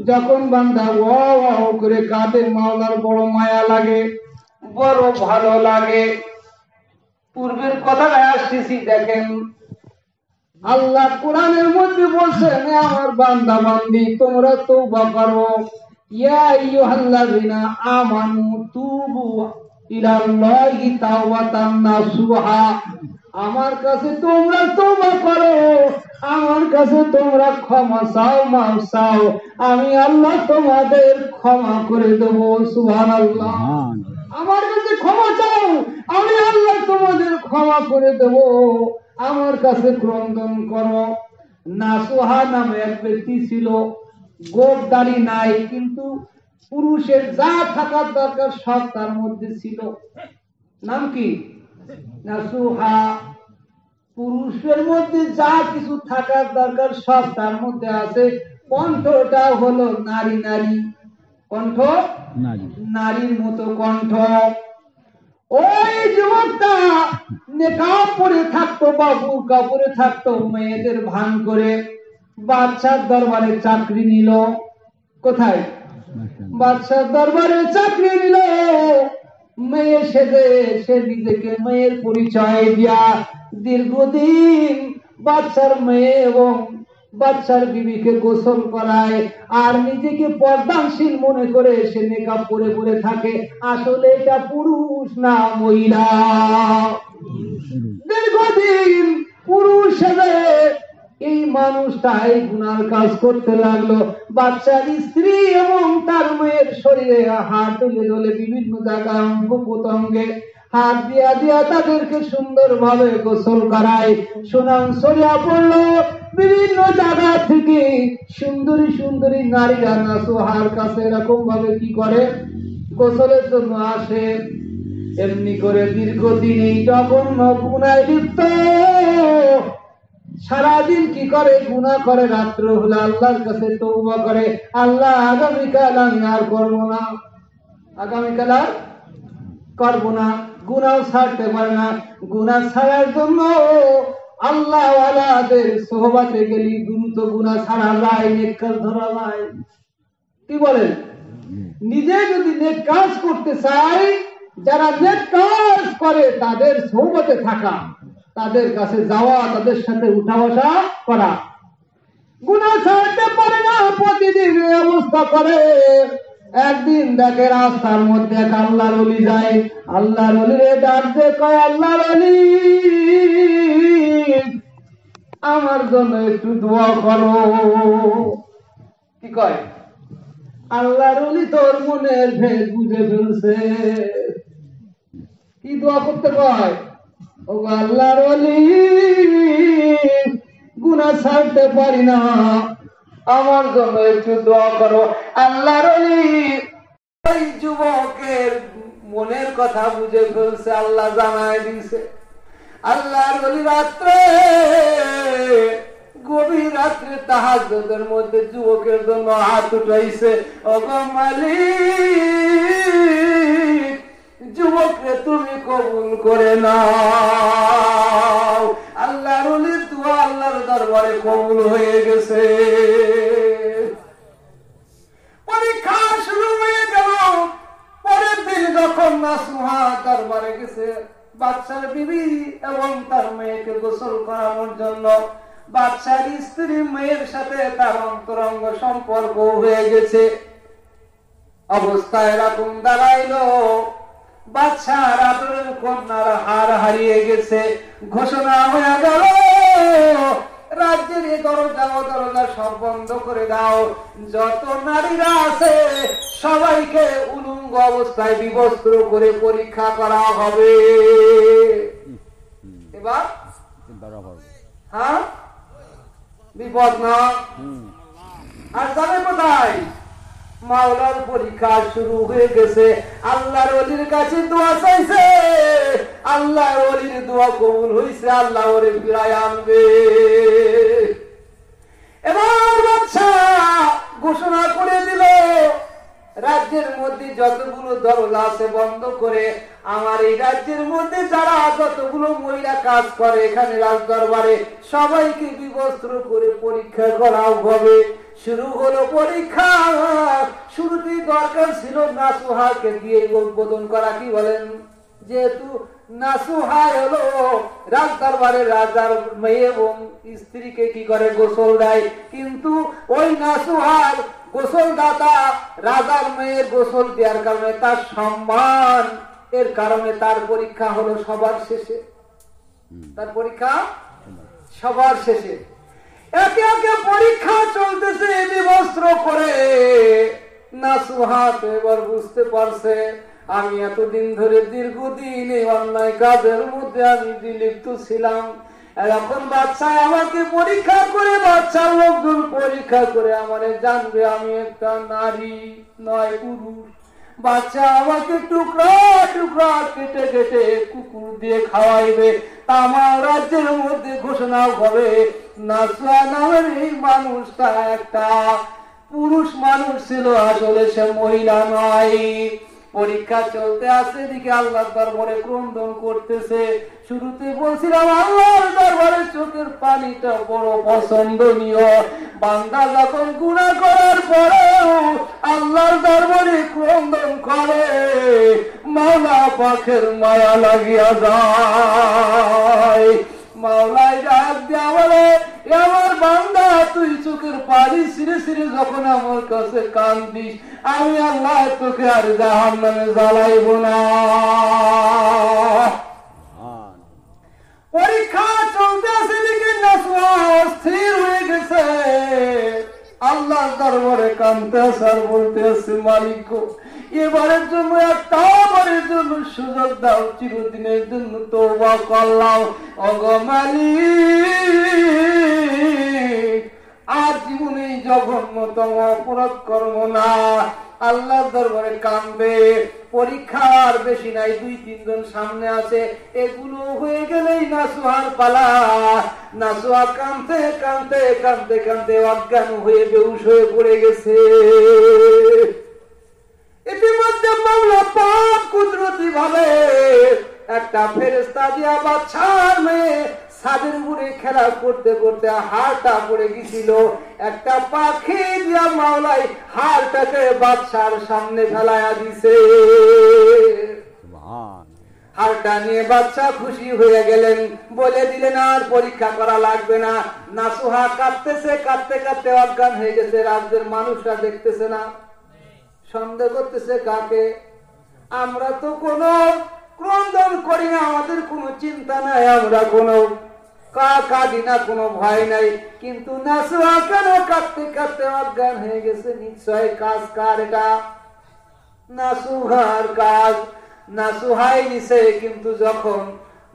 যখন বান্দা ওয়াও ওয়াও করে কাঁদে, মাওলার বড় মায়া লাগে, বড় ভালো লাগে। পূর্বের কথাটা আসতেছি, দেখেন আল্লাহ কোরআনের মধ্যে বলছেন, আমার বান্দা বান্দি তোমরা তওবা করো, ইয়া আইয়ুহাল্লাযিনা আমানু তুবু ইলাল্লাহি তাওবাতান নাসুহা, আমার কাছে তোমরা তওবা করো, আমার কাছে তোমরা ক্ষমা চাও, মাফ চাও, আমি আল্লাহ তোমাদের ক্ষমা করে দেব। সুবহানাল্লাহ। আমার কাছে ক্ষমা চাও, আমি আল্লাহ তোমাদের ক্ষমা করে দেব। আমার কাছে ক্রন্দন করো। নাসুহা নামে এক ব্যক্তি ছিল, গোঁফ দাড়ি নাই, কিন্তু পুরুষের যা থাকার দরকার সব তার মধ্যে ছিল। নাম কি? নাসুহা। পুরুষের মধ্যে যা কিছু থাকার দরকার সব তার মধ্যে আছে। কণ্ঠটা হলো নারী নারী, কণ্ঠ নারীর মতো কণ্ঠ। ওই যুবকটা নেকাব পরে থাকতো বা বুরকা পরে থাকতো, মেয়েদের ভান করে বাদশার দরবারে চাকরি নিল। কোথায়? বাদশার দরবারে চাকরি নিল। মেয়ে সেজে সে নিজেকে মেয়ের পরিচয় দিয়া দীর্ঘদিন বাদশার মেয়ে এবং বাদশার বিবিকে গোসল করায়, আর নিজেকে পর্দানশীল মনে করে সে নেকাব পরে পরে থাকে। আসলে এটা পুরুষ না মহিলা। দীর্ঘদিন পুরুষ সেজে এই মানুষটা এই গুনার কাজ করতে লাগলো। বাচ্চার স্ত্রী এবং তার মেয়ের শরীরে হাত ডলে ডলে বিভিন্ন জায়গায় অঙ্গ প্রত্যঙ্গে হাত দিয়া দিয়া তাদেরকে সুন্দর ভাবে গোসল করায়। সুনাম ছড়িয়ে পড়লো বিভিন্ন জায়গা থেকে সুন্দরী সুন্দরী নারীরা নাসুহার কাছে এরকম ভাবে কি করে, গোসলের জন্য আসে। এমনি করে দীর্ঘদিন এই জঘন্য গুনায় লিপ্ত সারাদিন কি করে, গুনাহ করে। রাত্র হলে আল্লাহর কাছে তওবা করে, আল্লাহ আগামীকাল আমি আর করবো না, আগামীকাল আর করবো না। গুনাহ ছাড়তে পারে না। গুনাহ ছাড়ার জন্য আল্লাহ ওয়ালাদের সোহবতে গেলি দ্রুত গুনাহ ছাড়া যায়, নেক কাজ ধরা যায়। কি বলেন? নিজে যদি নেক কাজ করতে চাই, যারা নেক কাজ করে তাদের সোহবতে থাকা, তাদের কাছে যাওয়া, তাদের সাথে উঠা বসা করা। গুনাহ ছাড়তে পারে না, প্রতিদিন এই অবস্থা করে। একদিন দেখে রাস্তার মধ্যে এক আল্লাহর ওলি যায়। আল্লাহর ওলিরে ডাকতে কয়, আল্লাহর ওলি আমার জন্য একটু দোয়া করো। কি কয়? আল্লাহর ওলি তোর মনের ভেদ বুঝে ফেলছে। কি দোয়া করতে কয়? ও আল্লাহর ওলি গুনাহ ছাড়তে পারি না, আমার জন্য একটু দোয়া করো। আল্লাহর ওলি ওই যুবকের মনের কথা বুঝে ফেলছে, আল্লাহ জানায় দিয়েছে। আল্লাহর ওলি রাত্রে, গভীর রাত্রে তাহাজ্জুদের মধ্যে যুবকের জন্য হাত উঠাইছে। ও গো মালিক, যুবককে তুমি কবুল করে নাও। আল্লাহর ওলির দোয়া আল্লাহর দরবারে কবুল হয়ে গেছে। পরীক্ষা শুরু হয়ে গেল। পরের দিন যখন নাসুহা দরবারে গেছে বাদশার বিবি এবং তার মেয়েকে গোসল করানোর জন্য, বাদশার স্ত্রী মেয়ের সাথে তার অন্তরঙ্গ সম্পর্ক হয়ে গেছে। অবস্থা এরকম দাঁড়াইলো, বাদশার আদরের কন্যার হার হারিয়ে গেছে। ঘোষণা হয়ে গেল, রাজ্যের এই দরজা ও দরজা সব বন্ধ করে দাও। যত নারীরা আছে সবাইকে উলঙ্গ অবস্থায় বিবস্ত্র করে পরীক্ষা করা হবে। এবার হ্যাঁ, বিপদ না। আর যাবে কোথায়? মাওলার পরীক্ষা শুরু হয়ে গেছে। আল্লাহর ওলির কাছে দোয়া চাইছে, আল্লাহর ওলির দোয়া কবুল হয়েছে, আল্লাহ ওরে ফিরায় আনবে। এবার বাদশা ঘোষণা করে দিল, রাজ্যের মধ্যে যতগুলো দরজা আছে বন্ধ করে, আমার এই রাজ্যের মধ্যে যারা যতগুলো মহিলা কাজ করে এখানে রাজ দরবারে সবাইকে বিবস্ত্র করে পরীক্ষা করা হবে। শুরু হলো পরীক্ষা। শুরুতেই দরকার ছিল নাসুহাকে দিয়ে উদ্বোধন করা। কি বলেন? যেহেতু নাসুহা হলো রাজ দরবারে রাজার মেয়ে এবং স্ত্রীকে কি করে গোসল দেয়, কিন্তু ওই নাসুহার গোসল দাতা রাজার মেয়ের গোসল দেওয়ার কারণে তার সম্মান এর কারণে তার পরীক্ষা হলো সবার শেষে। তার পরীক্ষা সবার শেষে। একে একে পরীক্ষা চলতেছে বিবস্ত্র করে। নাসুহা তো এবার বুঝতে পারছে, আমি এতদিন ধরে দীর্ঘদিন এই অন্যায় কাজের মধ্যে আমি বিলিপ্ত ছিলাম। এখন বাচ্চা আমাকে পরীক্ষা করে, বাচ্চার লোকজন পরীক্ষা করে আমারে জানবে আমি একটা নারী নয় পুরুষ। বাচ্চা আমাকে টুকরা টুকরা কেটে কেটে কুকুর দিয়ে খাওয়াইবে। তা আমার রাজ্যের মধ্যে ঘোষণা হবে নাসুহা নামের এই মানুষটা একটা পুরুষ মানুষ ছিল, আসলে সে মহিলা নয়। পরীক্ষা চলতে আছে, এদিকে আল্লাহর দরবারে ক্রন্দন করতেছে। শুরুতে বলছিলাম আল্লাহর দরবারে চোখের পানিটা বড় পছন্দনীয়। বান্দা যখন গুনাহ করার পরেও আল্লাহর দরবারে ক্রন্দন করে, মাওলা পাকের মায়া লাগিয়া যায়। মাওলাই ডাক দিয়া বলে, আমার বান্দা তুই চোখের পানি ছিঁড়ে ছিঁড়ে যখন আমার কাছে কান্দিস, আমি আল্লাহ তোকে আর জাহান্নামে জ্বালাইব না। পরীক্ষা চলতে আছে, দিকে অস্থির হয়ে গেছে। আল্লাহ দরবারে কাঁদতেছে আর বলতেছে, মালিক এবারের জন্য একটা বারের জন্য সুযোগ দাও, চিরদিনের জন্য তওবা করলাম। ওগো মালিক, আর জীবনে জঘন্যতম অপরাধ করব না। আল্লাহ দরবারে কাঁদবে। পরীক্ষার বেশি নাই, 2-3 জন সামনে আছে। এগুলো হয়ে গেলেই নাসুহার পালা। নাসুহা কাঁদতে কাঁদতে কাঁদতে কাঁদতে অজ্ঞান হয়ে বেহুশ হয়ে পড়ে গেছে। ইতিমধ্যে মাওলা পাক কুদরতি ভাবে একটা ফেরেশতা দিয়া বাদশার মেয়ে ছাদের উপরে খেলা করতে করতে হাড়টা পড়ে গেছিল। একটা পাখি দিয়া মাওলাই হাড়টাকে বাদশার সামনে ফেলাইয়া দিছে। হাড়টা নিয়ে বাদশা খুশি হয়ে গেলেন, বলে দিলেন আর পরীক্ষা করা লাগবে না। নাসুহা কাঁদতেছে, কাঁদতে কাঁদতে অজ্ঞান হয়ে গেছে। রাজ্যের মানুষরা দেখতেছে না, সন্দেহ করতেছে কাকে? আমরা তো কোনো ক্রন্দন করি না, আমাদের কোনো চিন্তা নাই, আমরা কোনো কাঁদি না, কোনো ভয় নাই। কিন্তু নাসুহা কেন কাঁদতে কাঁদতে অজ্ঞান হয়ে গেছে? নিশ্চয় কাজ কার? এটা নাসুহার কাজ। নাসুহাই দিছে। কিন্তু যখন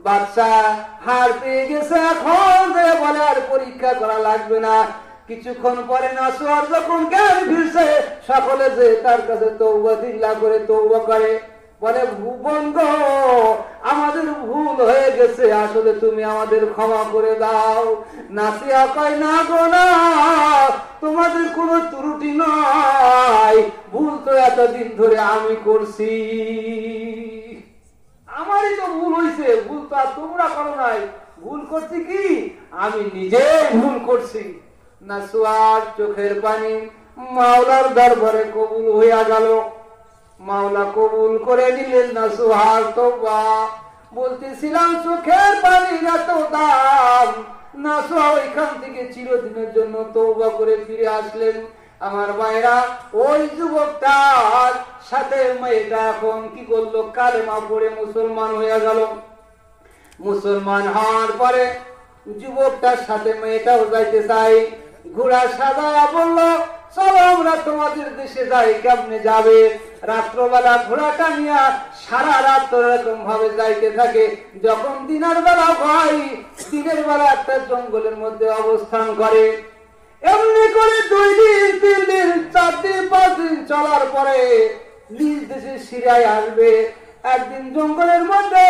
বাদশা হার পেয়ে গেছে, এখন বলে আর পরীক্ষা করা লাগবে না। কিছুক্ষণ পরে নাসুহার যখন জ্ঞান ফিরছে, সকলে যে তার কাছে তওবা দিল্লা করে তওবা করে, বলে ভুবন গো, আমাদের ভুল হয়ে গেছে, আসলে তুমি আমাদের ক্ষমা করে দাও। নাসিয়া কয়, না গো না, তোমাদের কোনো ত্রুটি নাই, ভুল তো এতদিন ধরে আমি করছি, আমারই তো ভুল হয়েছে, ভুল তো আর তোমরা করো নাই, ভুল করছি কি আমি নিজে ভুল করছি। নাসুয়ার চোখের পানি মাওলার দরবারে কবুল হইয়া গেল। মাওলা কবুল করে নিলেন নাসুহার তওবা। বলতেছিলাম চোখের পানির এত দাম। নাসুহা ওইখান থেকে চিরদিনের জন্য তওবা করে ফিরে আসলেন। আমার ভাইরা, ওই যুবকটার সাথে মেয়েটা এখন কি করলো? কালেমা পড়ে মুসলমান হয়ে গেল। মুসলমান হওয়ার পরে যুবকটার সাথে মেয়েটাও যাইতে চাই। ঘোড়া সাজায়া বলল, চলো আমরা তোমাদের দেশে যাই। কেমনে যাবে? রাত্রবেলা ঘোড়াটা নিয়ে সারা রাত এরকম ভাবে যাইতে থাকে। যখন দিনের বেলা ভাই, দিনের বেলা একটা জঙ্গলের মধ্যে অবস্থান করে। এমনি করে 2 দিন 3 দিন 4 দিন 5 দিন চলার পরে নিজ দেশে সিরিয়ায় আসবে। একদিন জঙ্গলের মধ্যে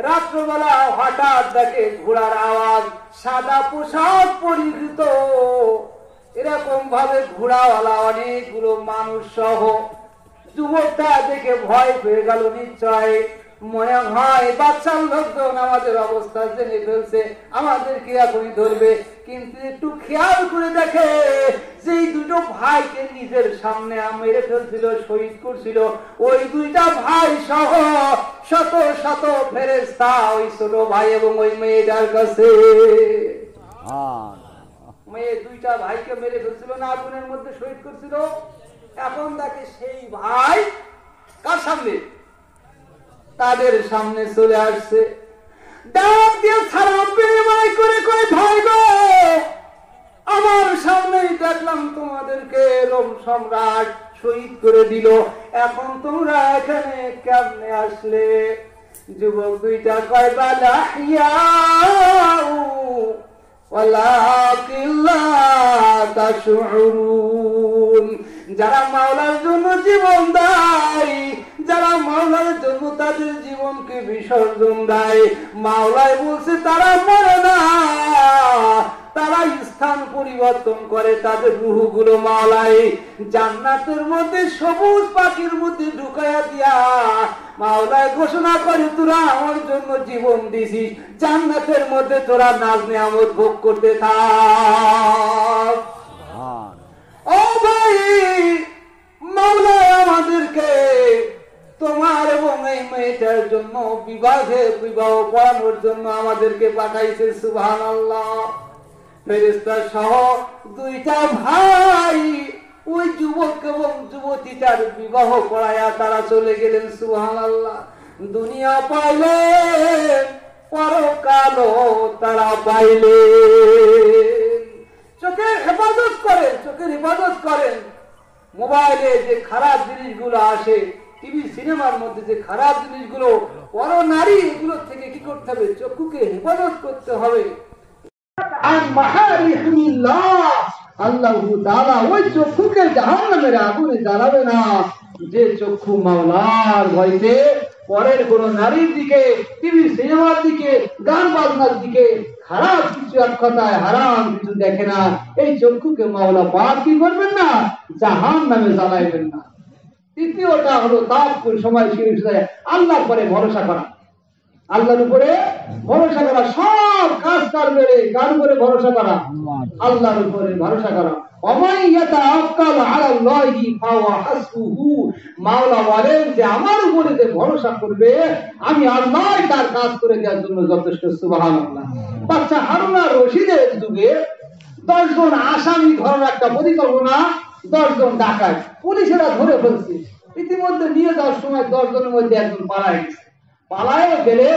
রাত্রবেলা হঠাৎ দেখে ঘোড়ার আওয়াজ, সাদা পোশাক পরিহিত, এরকম ভাবে ঘোড়াওয়ালা অনেকগুলো মানুষ সহ। যুবকটা দেখে ভয় পেয়ে গেল। নিশ্চয় মনে হয় বাচ্চার লোকজন আমাদের অবস্থা জেনে ফেলছে, আমাদেরকে এখনই ধরবে। কিন্তু একটু খেয়াল করে দেখে যে 2 ভাইকে নিজের সামনে মেরে ফেলছিল, শহীদ করছিল, ওই 2 ভাই সহ শত শত ফেরেশতা ওই ছোট ভাই এবং ওই মেয়েটার কাছে। মেয়ে 2 ভাইকে মেরে ফেলছিল না, আগুনের মধ্যে শহীদ করছিল। এখন দেখে সেই ভাই কার সামনে? তাদের সামনে চলে আসছে। ডাক দিয়ে সালাম বিনিময় করে কয়, ভাই গো, আমার সামনেই দেখলাম তোমাদেরকে রোম সম্রাট শহীদ করে দিল, এখন তোমরা এখানে কেমনে আসলে? যুবক 2টা কয়, বালাহিয়াউ ওয়ালাকিন লা তাশউরুন। যারা মাওলার জন্য জীবন দেয়, যারা মাওলার জন্য তাদের জীবনকে বিসর্জন দেয়, মাওলাই বলছে তারা মরে না, তারা স্থান পরিবর্তন করে তাদের রূহগুলো মাওলায় জান্নাতের মধ্যে সবুজ পাখির মধ্যে ঢুকাইয়া দিয়া মাওলায় ঘোষণা করে তোরা আমার জন্য জীবন দিছিস, জান্নাতের মধ্যে তোরা নাজ নিয়ামত ভোগ করতে থাক। ও ভাই, মাওলায় আমাদেরকে তোমার এবং এই মেয়েটার জন্য বিবাহ পড়ানোর জন্য আমাদেরকে পাঠাইছে। সুবহানাল্লাহ। ফেরেশতা সহ দুইটা ভাই ওই যুবক এবং যুবতীটার বিবাহ পড়ায়া তারা চলে গেলেন। সুবহানাল্লাহ। দুনিয়া পাইলেন, পরকালও তারা পাইলেন। চোখের হেফাজত করেন, চোখের হেফাজত করেন। মোবাইলে যে খারাপ জিনিসগুলো আসে, টিভি সিনেমার মধ্যে যে খারাপ জিনিসগুলো, পর নারী, এগুলো থেকে কি করতে হবে? চক্ষুকে হেফাজত করতে হবে। ওই চক্ষুকে জাহান্নামের আগুনে জ্বালাবে না যে চক্ষু মাওলার ভয়তে পরের কোন নারীর দিকে, টিভি সিনেমার দিকে, গান বাজনার দিকে, খারাপ কিছু এক কথায় হারাম কিছু দেখে না। এই চক্ষুকে মাওলা পাক কি করবেন না? জাহান্নামে জ্বালাইবেন না। তৃতীয়টা হলো তাওয়াক্কুল, সময় আল্লাহর উপরে ভরসা করা। আল্লাহর উপরে ভরসা করা, সব কাজ কারবারে কার উপরে ভরসা করা? আল্লাহর উপরে ভরসা করা। মাওলা বলেন যে আমার উপরে যে ভরসা করবে আমি আল্লাহ তার কাজ করে দেওয়ার জন্য যথেষ্ট। সুবহানাল্লাহ। বাচ্চা হারুন আর রশিদের যুগে 10 জন আসামি ধরার একটা পরিকল্পনা, 10 জন ডাকাত পুলিশেরা ধরে ফেলছে। ইতিমধ্যে নিয়ে যাওয়ার সময় 10 জনের মধ্যে একজন পালায় গেছে। পালায় গেলে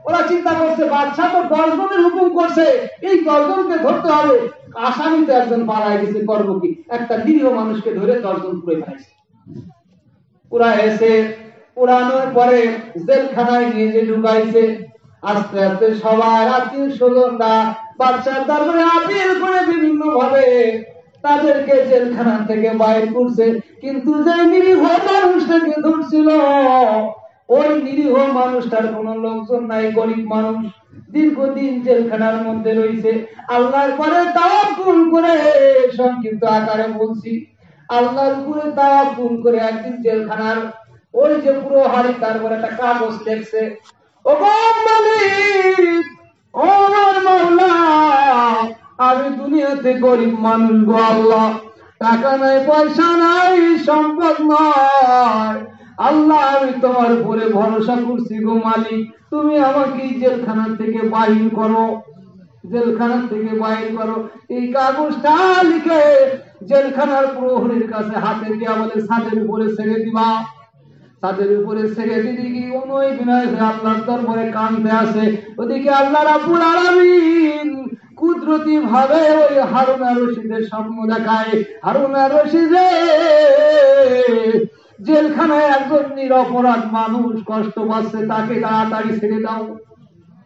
ওরা চিন্তা করছে বাদশা তো 10 জনের হুকুম করছে, এই 10 জনকে ধরতে হবে। আসামি তো একজন পালায় গেছে, করবো কি? একটা নিরীহ মানুষকে ধরে 10 জন পুড়ে ফেলেছে। পুরা এসে পুরানোর পরে জেলখানায় নিয়ে যে ঢুকাইছে। আস্তে আস্তে সবাই আত্মীয় স্বজনরা বাদশার দরবারে আপিল করে বিভিন্ন ভাবে তাদেরকে জেলখানা থেকে বাইর করছে। কিন্তু যে নিরীহ মানুষটাকে ধরছিল ওই নিরীহ মানুষটার কোন লোকজন নাই, গরিব মানুষ, দীর্ঘদিন জেলখানার মধ্যে রয়েছে। আল্লাহর পরে তাওয়াক্কুল করে, সংক্ষিপ্ত আকারে বলছি, আল্লাহর উপরে তাওয়াক্কুল করে একদিন জেলখানার ওই যে পুরো হারি তারপরে একটা কাগজ দেখছে। ও মালিক, ও মাওলা, আমি দুনিয়াতে গরিব মানুষ গো আল্লাহ, টাকা নাই, পয়সা নাই, সম্পদ নয়। আল্লাহ আমি তোমার উপরে ভরসা করছি গো মালিক, তুমি আমাকে জেলখানা থেকে বাহির করো, জেলখানা থেকে বাহির করো। এই কাগজটা লিখে জেলখানার প্রহরীর কাছে হাতে দিয়ে আমাদের ছাদের উপরে ছেড়ে দিবা। ছাদের উপরে ছেড়ে দিদি কি অনুয় বিনয় আল্লাহর দরবারে কাঁদতে আসে। ওদিকে আল্লাহ রাব্বুল আলামিন কুদরতি ভাবে ওই হারুন আর রশিদের স্বপ্ন দেখায়। হারুন আর রশিদ জেলখানায় একজন নিরপরাধ মানুষ কষ্ট পাচ্ছে, তাকে তাড়াতাড়ি ছেড়ে দাও।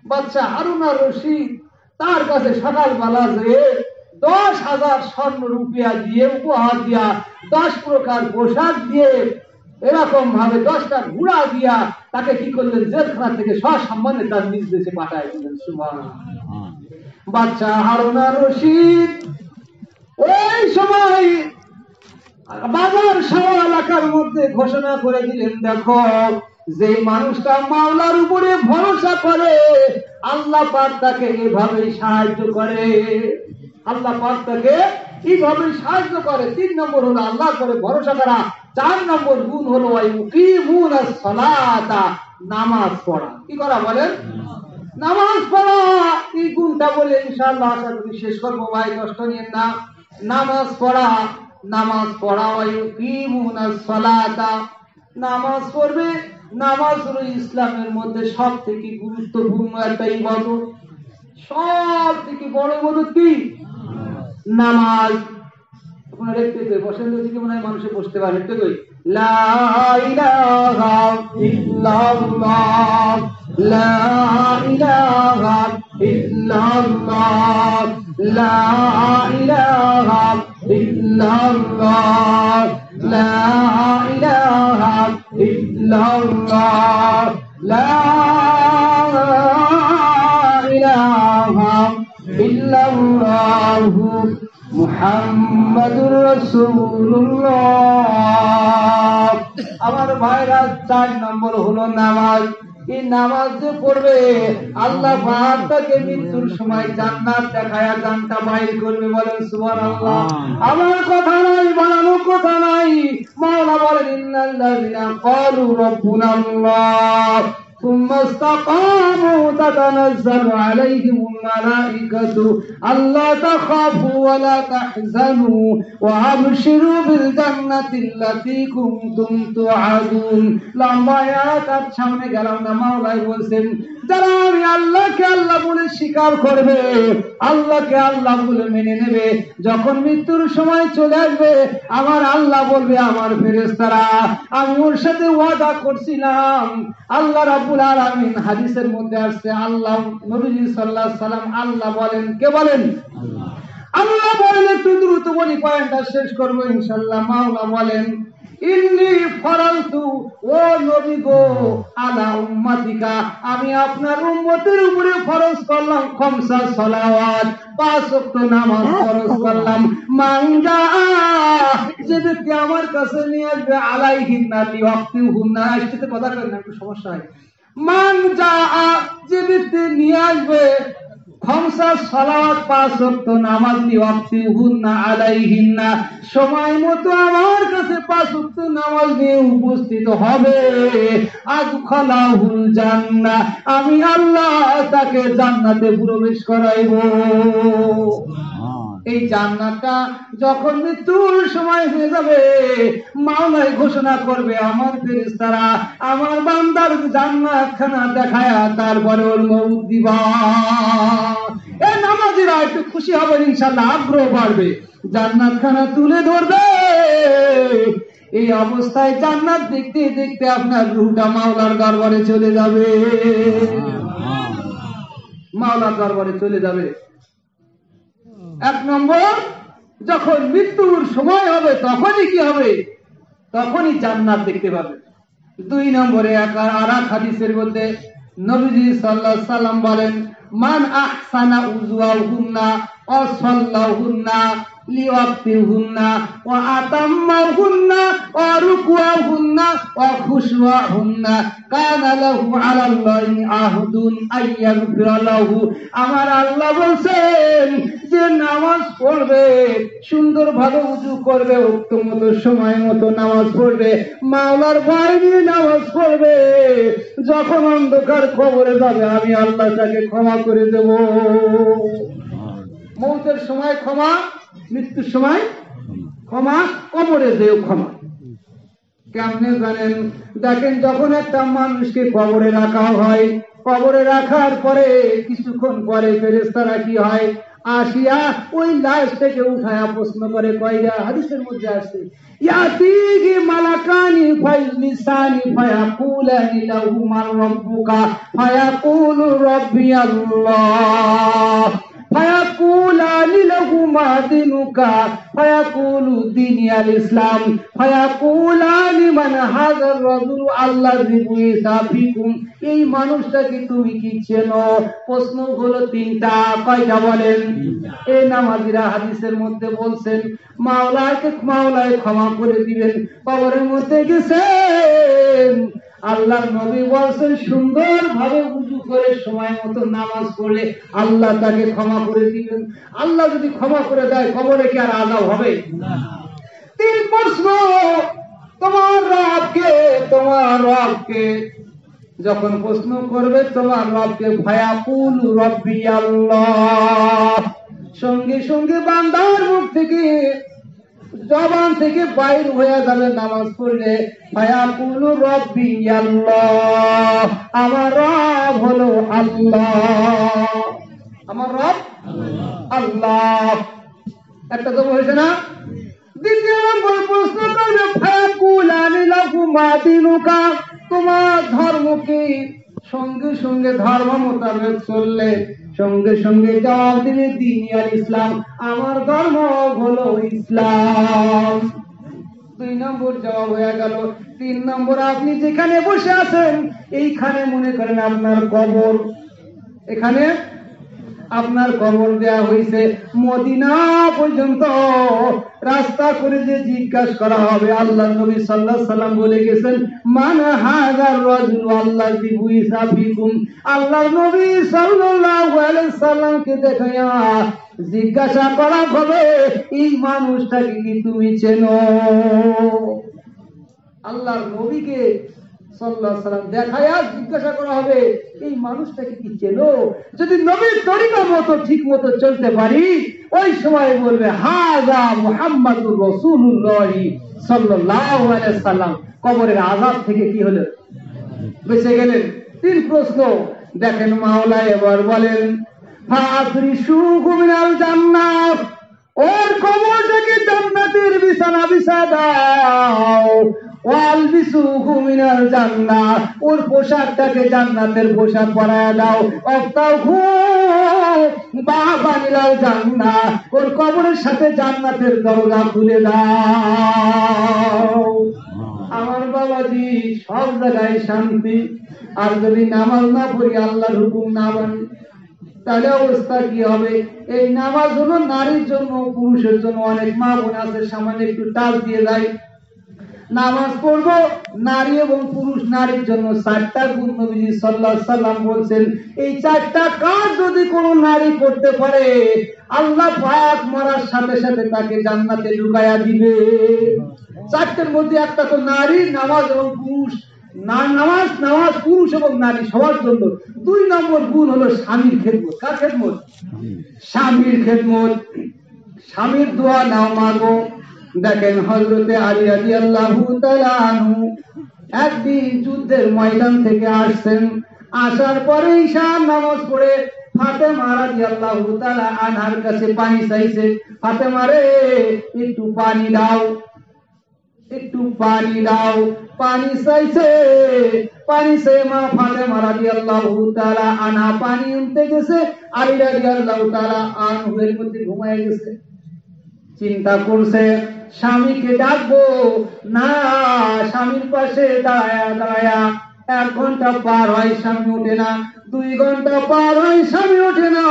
বাচ্চা হারুন আর রশিদ তার কাছে সকালবেলা যে 10,000 স্বর্ণ রুপিয়া দিয়ে উপহার দিয়া, 10 প্রকার পোশাক দিয়ে, এরকম ভাবে 10টা ঘোড়া দিয়া তাকে কি করলেন? জেলখানা থেকে সসম্মানে তার নিজ দেশে পাঠায় দিলেন। সুবহানাল্লাহ। বাচ্চা হারুন আর রশিদ ওই সময় বাজার শহর এলাকার মধ্যে ঘোষণা করে দিলেন, দেখো যে মানুষটা মাওলার উপরে ভরসা করে আল্লাহ পাক তাকে এভাবেই সাহায্য করে, আল্লাহ পাক তাকে এইভাবে সাহায্য করে। 3 নম্বর হলো আল্লাহর উপরে ভরসা করা। 4 নম্বর গুণ হলো ইউকিমুনাস সালাতা, নামাজ পড়া। কি করা বলেন? নামাজ পড়া। এই গুণটা বলে ইনশাআল্লাহ আশা করি শেষ করবো। ভাই কষ্ট নিয়েন না। নামাজ পড়া, নামাজ পড়া, ইউকিমুনাস সালাতা, নামাজ পড়বে। নামাজ হলো ইসলামের মধ্যে সব থেকে গুরুত্বপূর্ণ একটা ইবাদত। সব থেকে বড় ইবাদত কি? নামাজ। আপনারা দেখতে বসেন, দিকে মনে হয় মানুষে বসতে পারে। দেখতে কই লা ইলাহা ইল্লাল্লাহ, লা ইলাহা ইল্লাল্লাহ, লা ইলাহা ইল্লাল্লাহ, লা ইলাহা ইল্লাল্লাহ, লা ইলাহা ইল্লাল্লাহ। রাসূলুল্লাহ। আমার ভাইরা, 4 নম্বর হলো নামাজ। এই নামাজ যে পড়বে, আল্লাহ পাক তাকে মৃত্যুর সময় জান্নাত দেখায়া জানটা বাইর করবে। বলেন সুবহানাল্লাহ। আমার কথা নাই, বানানো কথা নাই। মাওলা বলেন ইন্নাল্লাযিনা ক্বালু রাব্বুনাল্লাহ ثم استقاموا تتنزل عليهم الملائكة ألا تخافوا ولا تحزنوا وأبشروا بالجنة التي كنتم توعدون। লম্বা আয়াত সামনে গেলাম না, মাওলাই বলছেন যারা আমি আল্লাহকে আল্লাহ বলে স্বীকার করবে, আল্লাহকে আল্লাহ বলে মেনে নেবে, যখন মৃত্যুর সময় চলে আসবে, আমার আল্লাহ বলবে আমার ফেরেশতারা আমি ওর সাথে ওয়াদা করছিলাম। আল্লাহ রাব্বুল আলামিন হাদিসের মধ্যে আসছে, আল্লাহ নবীজি সাল্লাল্লাহু আলাইহি সাল্লাম আল্লাহ বলেন, কে বলেন? আল্লাহ বলেন। একটু দ্রুত বলি, পয়েন্টটা শেষ করব ইনশাআল্লাহ। মাওলা বলেন ইন্নী ফারালতু, ও নবী গো, আলা উম্মতিকা, আমি আপনার উম্মতের উপরে ফরজ করলাম খামসা সালাওয়াত, 5 ওয়াক্ত নামাজ ফরজ করলাম। মানজা, যে ব্যক্তি আমার কাছে নিয়ে আসবে, আলাইহিন্না লিওয়াক্তিহুন্না, আসতে কথা করেন না, একটু সমস্যা হয়। মানজা, যে ব্যক্তি নিয়ে আসবে খামসা সালাওয়াত, 5 ওয়াক্ত নামাজ, লিওয়াক্তিহুন্না আলাইহিন্না, সময় মতো আমার কাছে 5 ওয়াক্ত নামাজ নিয়ে উপস্থিত হবে, আদখালাহুল জান্নাহ, আমি আল্লাহ তাকে জান্নাতে প্রবেশ করাইব। এই জান্নাতটা যখন মৃত্যুর সময় হয়ে যাবে, মাওলাই ঘোষণা করবে আমার ফেরেশতারা আমার বান্দার জান্নাতখানা দেখায়া তারপরে ওর মউত দিবা। এই নামাজিরা একটু খুশি হবে ইনশাআল্লাহ, আগ্রহ বাড়বে, জান্নাতখানা তুলে ধরবে। এই অবস্থায় জান্নাত দেখতে দেখতে আপনার রূহটা মাওলার দরবারে চলে যাবে, মাওলার দরবারে চলে যাবে। 1 নম্বর, যখন মৃত্যুর সময় হবে তখনই কি হবে? তখনই জান্নাত দেখতে পাবে। 2 নম্বরে আর এক হাদিসের মধ্যে নবীজি সাল্লাল্লাহু আলাইহি সাল্লাম বলেন মান আহসানা উযওয়াহুন্না ওয়া সাল্লাহুন্না লিওয়াক্তিহুন্না ওয়া আতাম্মাহুন্না ওয়া রুকুআহুন্না ওয়া খুশুআহুন্না কানা লাহু আলাল্লাহি আহদুন আইয়াগফিরা লাহু। আমার আল্লাহ বলেন যে নামাজ পড়বে, সুন্দরভাবে ওযু করবে, উক্তমত সময় মতো নামাজ পড়বে, মাওলার ভয় নিয়ে নামাজ পড়বে, যখন অন্ধকার কবরে যাবে আমি আল্লাহ তাকে ক্ষমা করে দেব। মৌতের সময় ক্ষমা, মৃত্যুর সময় ক্ষমা, কবরে যেও ক্ষমা। কেমনে জানেন? দেখেন, যখন একটা মানুষকে কবরে রাখা হয়, কবরে রাখার পরে কিছুক্ষণ পরে ফেরেশতারা কি হয়, আসিয়া ওই লাশ থেকে উঠায়া প্রশ্ন করে, কয়টা হাদিসের মধ্যে আছে, ইয়াতিহি মালাকানি ফাইজলিসানি ফায়াকুলানি লাহু মান রাব্বুকা ফায়াকুলু রাব্বি আল্লাহ ফায়াকুলানি লাহু মা দিনুকা ফায়াকুলু দীনি আল ইসলাম ফায়াকুলানি মান হাযার রাজুলু আল্লাযী বুইসা ফিকুম। এই মানুষটাকে তুমি কি চেনো? প্রশ্ন হলো 3টা, কয়টা বলেন? এই নামাজিরা হাদিসের মধ্যে বলছেন মাওলায় ক্ষমা করে দিবেন। কবরের মধ্যে গেছেন, আল্লাহর নবী বলছেন সুন্দরভাবে ওযু করে সময় মতো নামাজ পড়লে আল্লাহ তাকে ক্ষমা করে দিবেন। আল্লাহ যদি ক্ষমা করে দেয়, কবরে কি আর আযাব হবে? না। 3 প্রশ্ন, তোমার রবকে যখন প্রশ্ন করবে তোমার রবকে, ফায়াকুলু রাব্বি আল্লাহ, সঙ্গে সঙ্গে বান্দার মুখ থেকে, জবান থেকে বাইর হয়ে যাবে নামাজ পড়লে, ফায়াকুলু রাব্বি আল্লাহ, আমার রব হলো আল্লাহ, আমার রব আল্লাহ। একটা তো হয়েছে না? 2 নম্বর প্রশ্ন করবে, ফায়াকুলানি লাহু মা দিনুকা, তোমার ধর্ম কি? সঙ্গে সঙ্গে ধর্ম মোতাবেক চললে সঙ্গে সঙ্গে জবাব দিবে দীনি আল ইসলাম, আমার ধর্ম হলো ইসলাম। 2 নম্বর জবাব হয়ে গেল। 3 নম্বর, আপনি যেখানে বসে আছেন এইখানে মনে করেন আপনার কবর, এখানে আপনার কবর দেয়া হয়েছে মদিনা পর্যন্ত রাস্তা করে যে জিজ্ঞাসা করা হবে আল্লাহ নবী সাল্লাল্লাহু আলাইহি সাল্লাম বলে গেছেন মান হাযার রাজুল আল্লাযী বুইসা ফিকুম। আল্লাহ নবী সাল্লাল্লাহু আলাইহি সাল্লামকে দেখায়া জিজ্ঞাসা করা হবে এই মানুষটাকে কি তুমি চেনো? আল্লাহ নবীকে সাল্লাল্লাহু আলাইহি সাল্লাম দেখায়া জিজ্ঞাসা করা হবে এই মানুষটাকে কি চেনো? যদি নবীর তরিকা মতো ঠিক মতো চলতে পারি ওই সময় বলবে হাযা মুহাম্মাদুর রাসূলুল্লাহ সাল্লাল্লাহু আলাইহি সাল্লাম। কবরের আযাব থেকে কি হলো? বেঁচে গেলেন। 3 প্রশ্ন দেখেন মাওলা এবার বলেন ফাফরিশুহু মিনাল জান্নাত, ওর কবরটাকে জান্নাতের বিছানা বিছা দাও। ওয়ালবিসুহু মিনাল জান্নাহ, ওর পোশাকটাকে জান্নাতের পোশাক পরায়া দাও। ওয়াফতাহু বাবানিলাল জান্নাহ, ওর কবরের সাথে জান্নাতের দরজা খুলে দাও। আমার বাবাজি সব জায়গায় শান্তি। আর যদি নামাজ না পড়ি আল্লাহর হুকুম না মানি তাহলে অবস্থা কি হবে? এই নামাজ হলো নারীর জন্য পুরুষের জন্য। অনেক মা বোন আছে সামান্য একটু টাল দিয়ে যায়। নামাজ পড়বো নারী এবং পুরুষ। নারীর জন্য 4টা গুণ নবীজি সাল্লাল্লাহু আলাইহি সাল্লাম বলছেন এই 4টা কাজ যদি কোনো নারী করতে পারে আল্লাহ পাক মরার সাথে সাথে তাকে জান্নাতে ঢুকায়া দিবে। 4টার মধ্যে একটা তো নারী, নামাজ এবং পুরুষ। নামাজ পুরুষ এবং নারী সবার জন্য। 2 নম্বর গুণ হলো স্বামীর খেদমত। কার খেদমত? স্বামীর খেদমত। স্বামীর দোয়া নাও মাগো। দেখেন হযরতে আলী রাদিয়াল্লাহু তাআলা আনহু একদিন যুদ্ধের ময়দান থেকে আসছেন। আসার পরে ঈশার নামাজ পড়ে ফাতেমা রাদিয়াল্লাহু তাআলা আনহার কাছে পানি চাইছে। ফাতেমা রে একটু পানি দাও, একটু পানি দাও। পানি চাইছে। পানি চেয়ে মা ফাতেমা রাদিয়াল্লাহু তাআলা আনহা পানি আনতে গেছে। আলী রাদিয়াল্লাহু তাআলা আনহু এর মধ্যে ঘুমায় গেছে। চিন্তা করছে স্বামীকে ডাকবো না, স্বামীর পাশে দাঁড়ায়া 1 ঘন্টা পার হয় স্বামী ওঠে না, 2 ঘন্টা পার হয় স্বামী ওঠে না,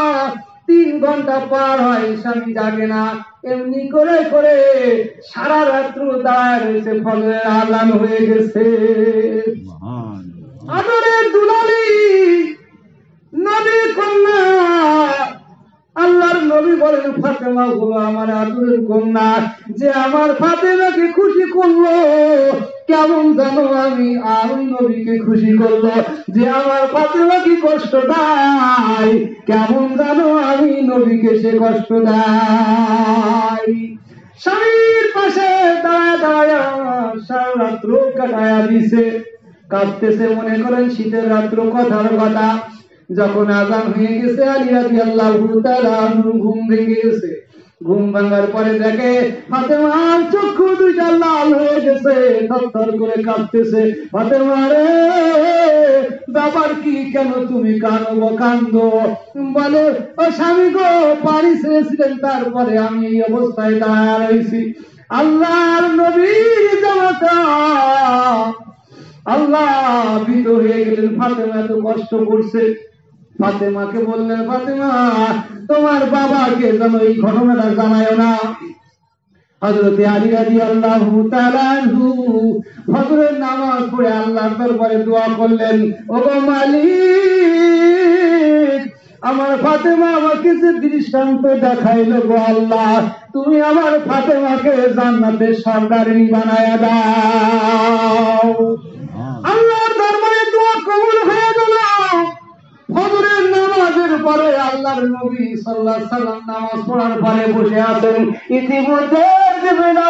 3 ঘন্টা পার হয় স্বামী জাগে না। এমনি করে করে সারা রাত্র দাঁড়ায় রয়েছে। ফজরের আযান হয়ে গেছে। আদরের দুলালি নবীর কন্যা আল্লাহর নবী বলেন ফাতেমা হলো আমার আদরের কন্যা। যে আমার ফাতেমাকে খুশি করলো কেমন জানো আমি নবীকে খুশি করলো। যে আমার ফাতেমাকে কষ্ট দেয় কেমন জানো আমি নবীকে সে কষ্ট দেয়। স্বামীর পাশে দাঁড়ায় দাঁড়ায় সারা রাত্র কাটায়া দিছে। কাঁদতেছে। মনে করেন শীতের রাত্র কথার কথা। যখন আযান হয়ে গেছে আলী রাদিয়াল্লাহু তাআলা ঘুম ভেঙে গেছে। ঘুম ভাঙার পরে দেখে ফাতেমার চক্ষু 2টা লাল হয়ে গেছে। থরথর করে কাঁপতেছে। ফাতেমা রে বাবার কি, কেন তুমি কান্দো? বলে ও স্বামী গো পানি চেয়েছিলেন তারপরে আমি এই অবস্থায় দাঁড়ায় রয়েছি। আল্লাহর নবীর জামাতা আল্লাহ ভীত হয়ে গেলেন। ফাতেমা এত কষ্ট করছে। ফাতেমাকে বললেন ফাতেমা তোমার বাবাকে যেন এই ঘটনাটা জানায়ও না। হযরতে আলী রাদিয়াল্লাহু তাআলা আনহু ফজরের নামাজ পড়ে আল্লাহর দরবারে দোয়া করলেন ওগো মালিক আমার ফাতেমা আমাকে যে দৃষ্টান্ত দেখাইলো গো আল্লাহ তুমি আমার ফাতেমাকে জান্নাতের সর্দারিনী বানায়া দাও। আল্লাহর দরবারে দোয়া কবুল হয়ে গেল। ফজরের নামাজের পরে আল্লাহর নবী সাল্লাল্লাহু আলাইহি সাল্লাম নামাজ পড়ার পরে বসে আছেন। ইতিমধ্যে জিবরিল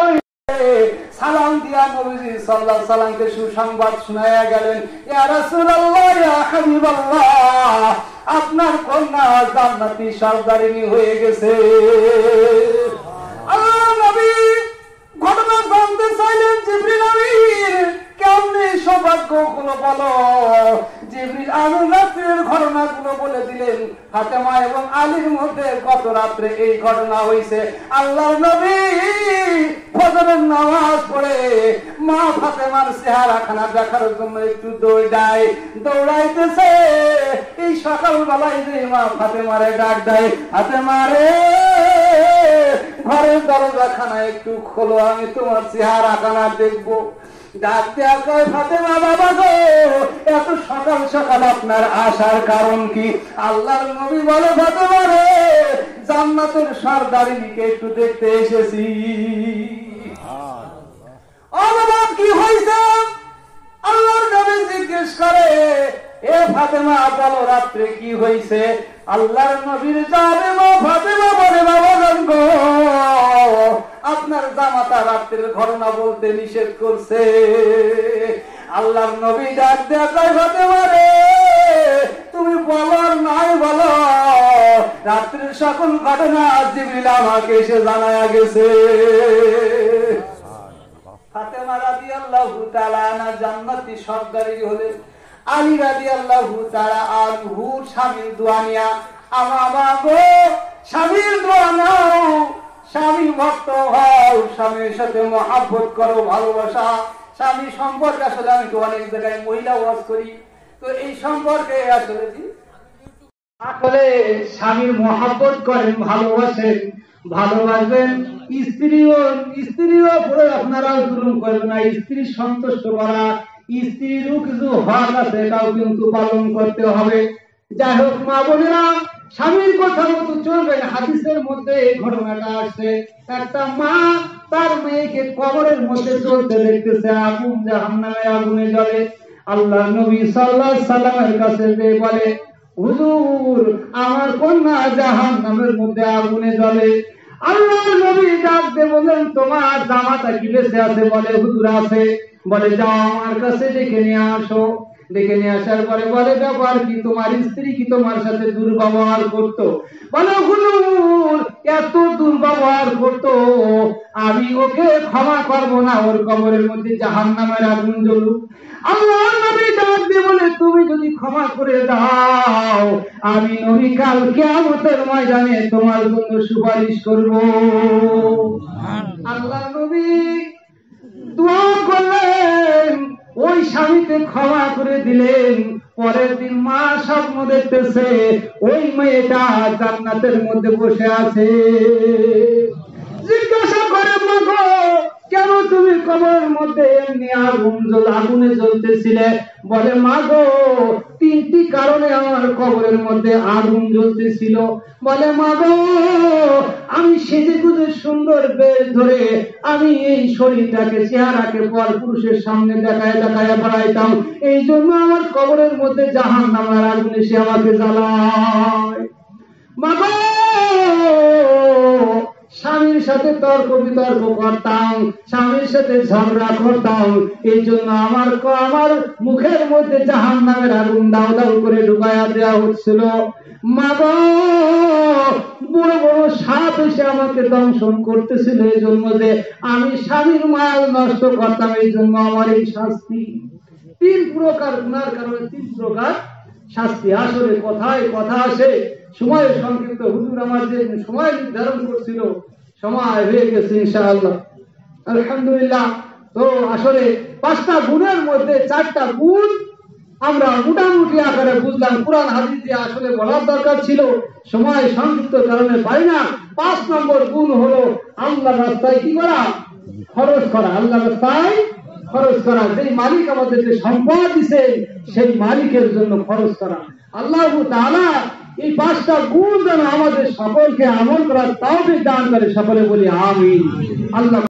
সালাম দিয়া নবীজি সাল্লাল্লাহু আলাইহি সাল্লামকে সুসংবাদ শোনায়া গেলেন ইয়া রাসূলুল্লাহ ইয়া হাবিবাল্লাহ আপনার কন্যা জান্নাতি সর্দারিনী হয়ে গেছে। আল্লাহ নবী ঘটনা জানতে চাইলেন জিবরিল আমিন কেমনে সৌভাগ্যগুলো বলো। জিবরিল আমিন রাত্রের ঘটনাগুলো বলে দিলেন। ফাতেমা এবং আলীর মধ্যে গত রাত্রে এই ঘটনা হয়েছে। আল্লাহর নবী ফজরের নামাজ পড়ে মা ফাতেমার চেহারাখানা দেখার জন্য একটু দৌড়াইতেছে। এই সকালবেলায় যে মা ফাতেমারে ডাক দেয়, ফাতেমারে ঘরের দরজা খানা একটু খোলো, আমি তোমার চেহারা খানা দেখবো। ডাক দেয়া কয়, ফাতেমা বাবা গো, এত সকাল সকাল আপনার আসার কারণ কি? আল্লাহর নবী বলে, ফাতেমা রে, জান্নাতের সরদারিনীকে একটু দেখতে এসেছি। অবাক কি হয়েছে? আল্লাহর নবী জিজ্ঞেস করে, এ ফাতেমা বলো রাত্রে কি হয়েছে? আল্লাহর নবীর যাবে মা ফাতেমা বলে, বাবা গো, আপনার জামাতা রাত্রের ঘটনা বলতে নিষেধ করছে। আল্লাহর নবী ডাক দেয়া কয়, ফাতেমা রে, তুমি বলো আর নাই বলো, রাত্রের সকল ঘটনা জিবরিল আমাকে এসে জানায়া গেছে। ফাতেমা রাদিয়াল্লাহু তাআলা আনহা জান্নাতি সরদারি হলে আলী রাদিয়াল্লাহু তাআলা আনহু স্বামীর দোয়া নিয়া, আমা গো স্বামীর দোয়া নাও, স্বামী ভক্ত হও, স্বামীর সাথে মহব্বত করো, ভালোবাসা। স্বামী সম্পর্কে আসলে আমি তো অনেক জায়গায় মহিলা ওয়াজ করি, তো এই সম্পর্কে আসলে স্বামীর মহব্বত করেন, ভালোবাসেন, ভালোবাসবেন। স্ত্রীও পরে আপনারাও জুলুম করবেন না। স্ত্রী সন্তুষ্ট করা, স্ত্রীরও কিছু হক আছে, এটাও কিন্তু পালন করতে হবে। যাই হোক মা বোনেরা, স্বামীর কথা মতো চলবেন। হাদিসের মধ্যে এই ঘটনাটা আসছে, একটা মা তার মেয়েকে কবরের মধ্যে চলতে দেখতেছে, আগুন জাহান্নামে আগুনে জ্বলে। আল্লাহ নবী সাল্লাল্লাহু আলাইহি সাল্লামের কাছে যে বলে, হুজুর আমার কন্যা জাহান্নামের মধ্যে আগুনে জ্বলে। আল্লাহ নবী ডাক দিয়ে বললেন, তোমার জামাতা কি বেঁচে আছে? বলে, হুজুর আছে। বলে, যাও আমার কাছে ডেকে নিয়ে আসো। ডেকে নিয়ে আসার পরে বলে, ব্যাপার কি? তোমার স্ত্রী কি তোমার সাথে দুর্ব্যবহার করতো? বলে, হুজুর এত দুর্ব্যবহার করতো, আমি ওকে ক্ষমা করবো না, ওর কবরের মধ্যে জাহান্নামের আগুন জ্বলুক। আল্লাহ নবী ডাক দিয়ে বলে, তুমি যদি ক্ষমা করে দাও, আমি নবী কাল কিয়ামতের ময়দানে তোমার জন্য সুপারিশ করব। আল্লাহ নবী দোয়া করলেন, ওই স্বামীকে ক্ষমা করে দিলেন। পরের দিন মা স্বপ্ন দেখতেছে, ওই মেয়েটা জান্নাতের মধ্যে বসে আছে। জিজ্ঞাসা করে, মা গো, কেন তুমি কবরের মধ্যে এমনি আগুনে জ্বলতেছিলে? বলে, মা গো, তিনটি কারণে আমার কবরের মধ্যে আগুন জ্বলতেছিল। বলে, মা গো, আমি সেজে গুজে সুন্দর বেশ ধরে আমি এই শরীরটাকে, চেহারাকে পর পুরুষের সামনে দেখায় দেখায় বাড়াইতাম, এই জন্য আমার কবরের মধ্যে জাহান্নামের আগুন এসে আমাকে জ্বালায়। মা গো, স্বামীর সাথে তর্ক বিতর্ক করতাম, স্বামীর সাথে ঝগড়া করতাম, এই জন্য আমার মুখের মধ্যে জাহান্নামের আগুন দাউ দাউ করে ঢুকাইয়া দেওয়া হচ্ছিল। মা গো, বড় বড় সাপ এসে আমাকে দংশন করতেছিল, এই জন্য যে আমি স্বামীর মাল নষ্ট করতাম, এই জন্য আমার এই শাস্তি। 3 প্রকার গুনার কারণে 3 প্রকার শাস্তি। আসলে কথায় কথা আসে, সময় সংক্ষিপ্ত। হুজুর আমার যে সময় নির্ধারণ করছিল, সময় হয়ে গেছে ইনশাআল্লাহ, আলহামদুলিল্লাহ। তো আসলে 5টা গুণের মধ্যে 4টা গুণ আমরা মোটামুটি আকারে বুঝলাম। কোরআন হাদিস দিয়ে আসলে বলার দরকার ছিল, সময় সংক্ষিপ্ত কারণে পাই না। 5 নম্বর গুণ হলো আল্লাহর রাস্তায় কি করা? খরচ করা। আল্লাহর রাস্তায় খরচ করা। যেই মালিক আমাদেরকে সম্পদ দিছে, সেই মালিকের জন্য খরচ করা। আল্লাহ তাআলা এই 5টা গুণ যেন আমাদের সকলকে আমল করার তৌফিক দান করে। সকলে বলি আমিন। আল্লাহ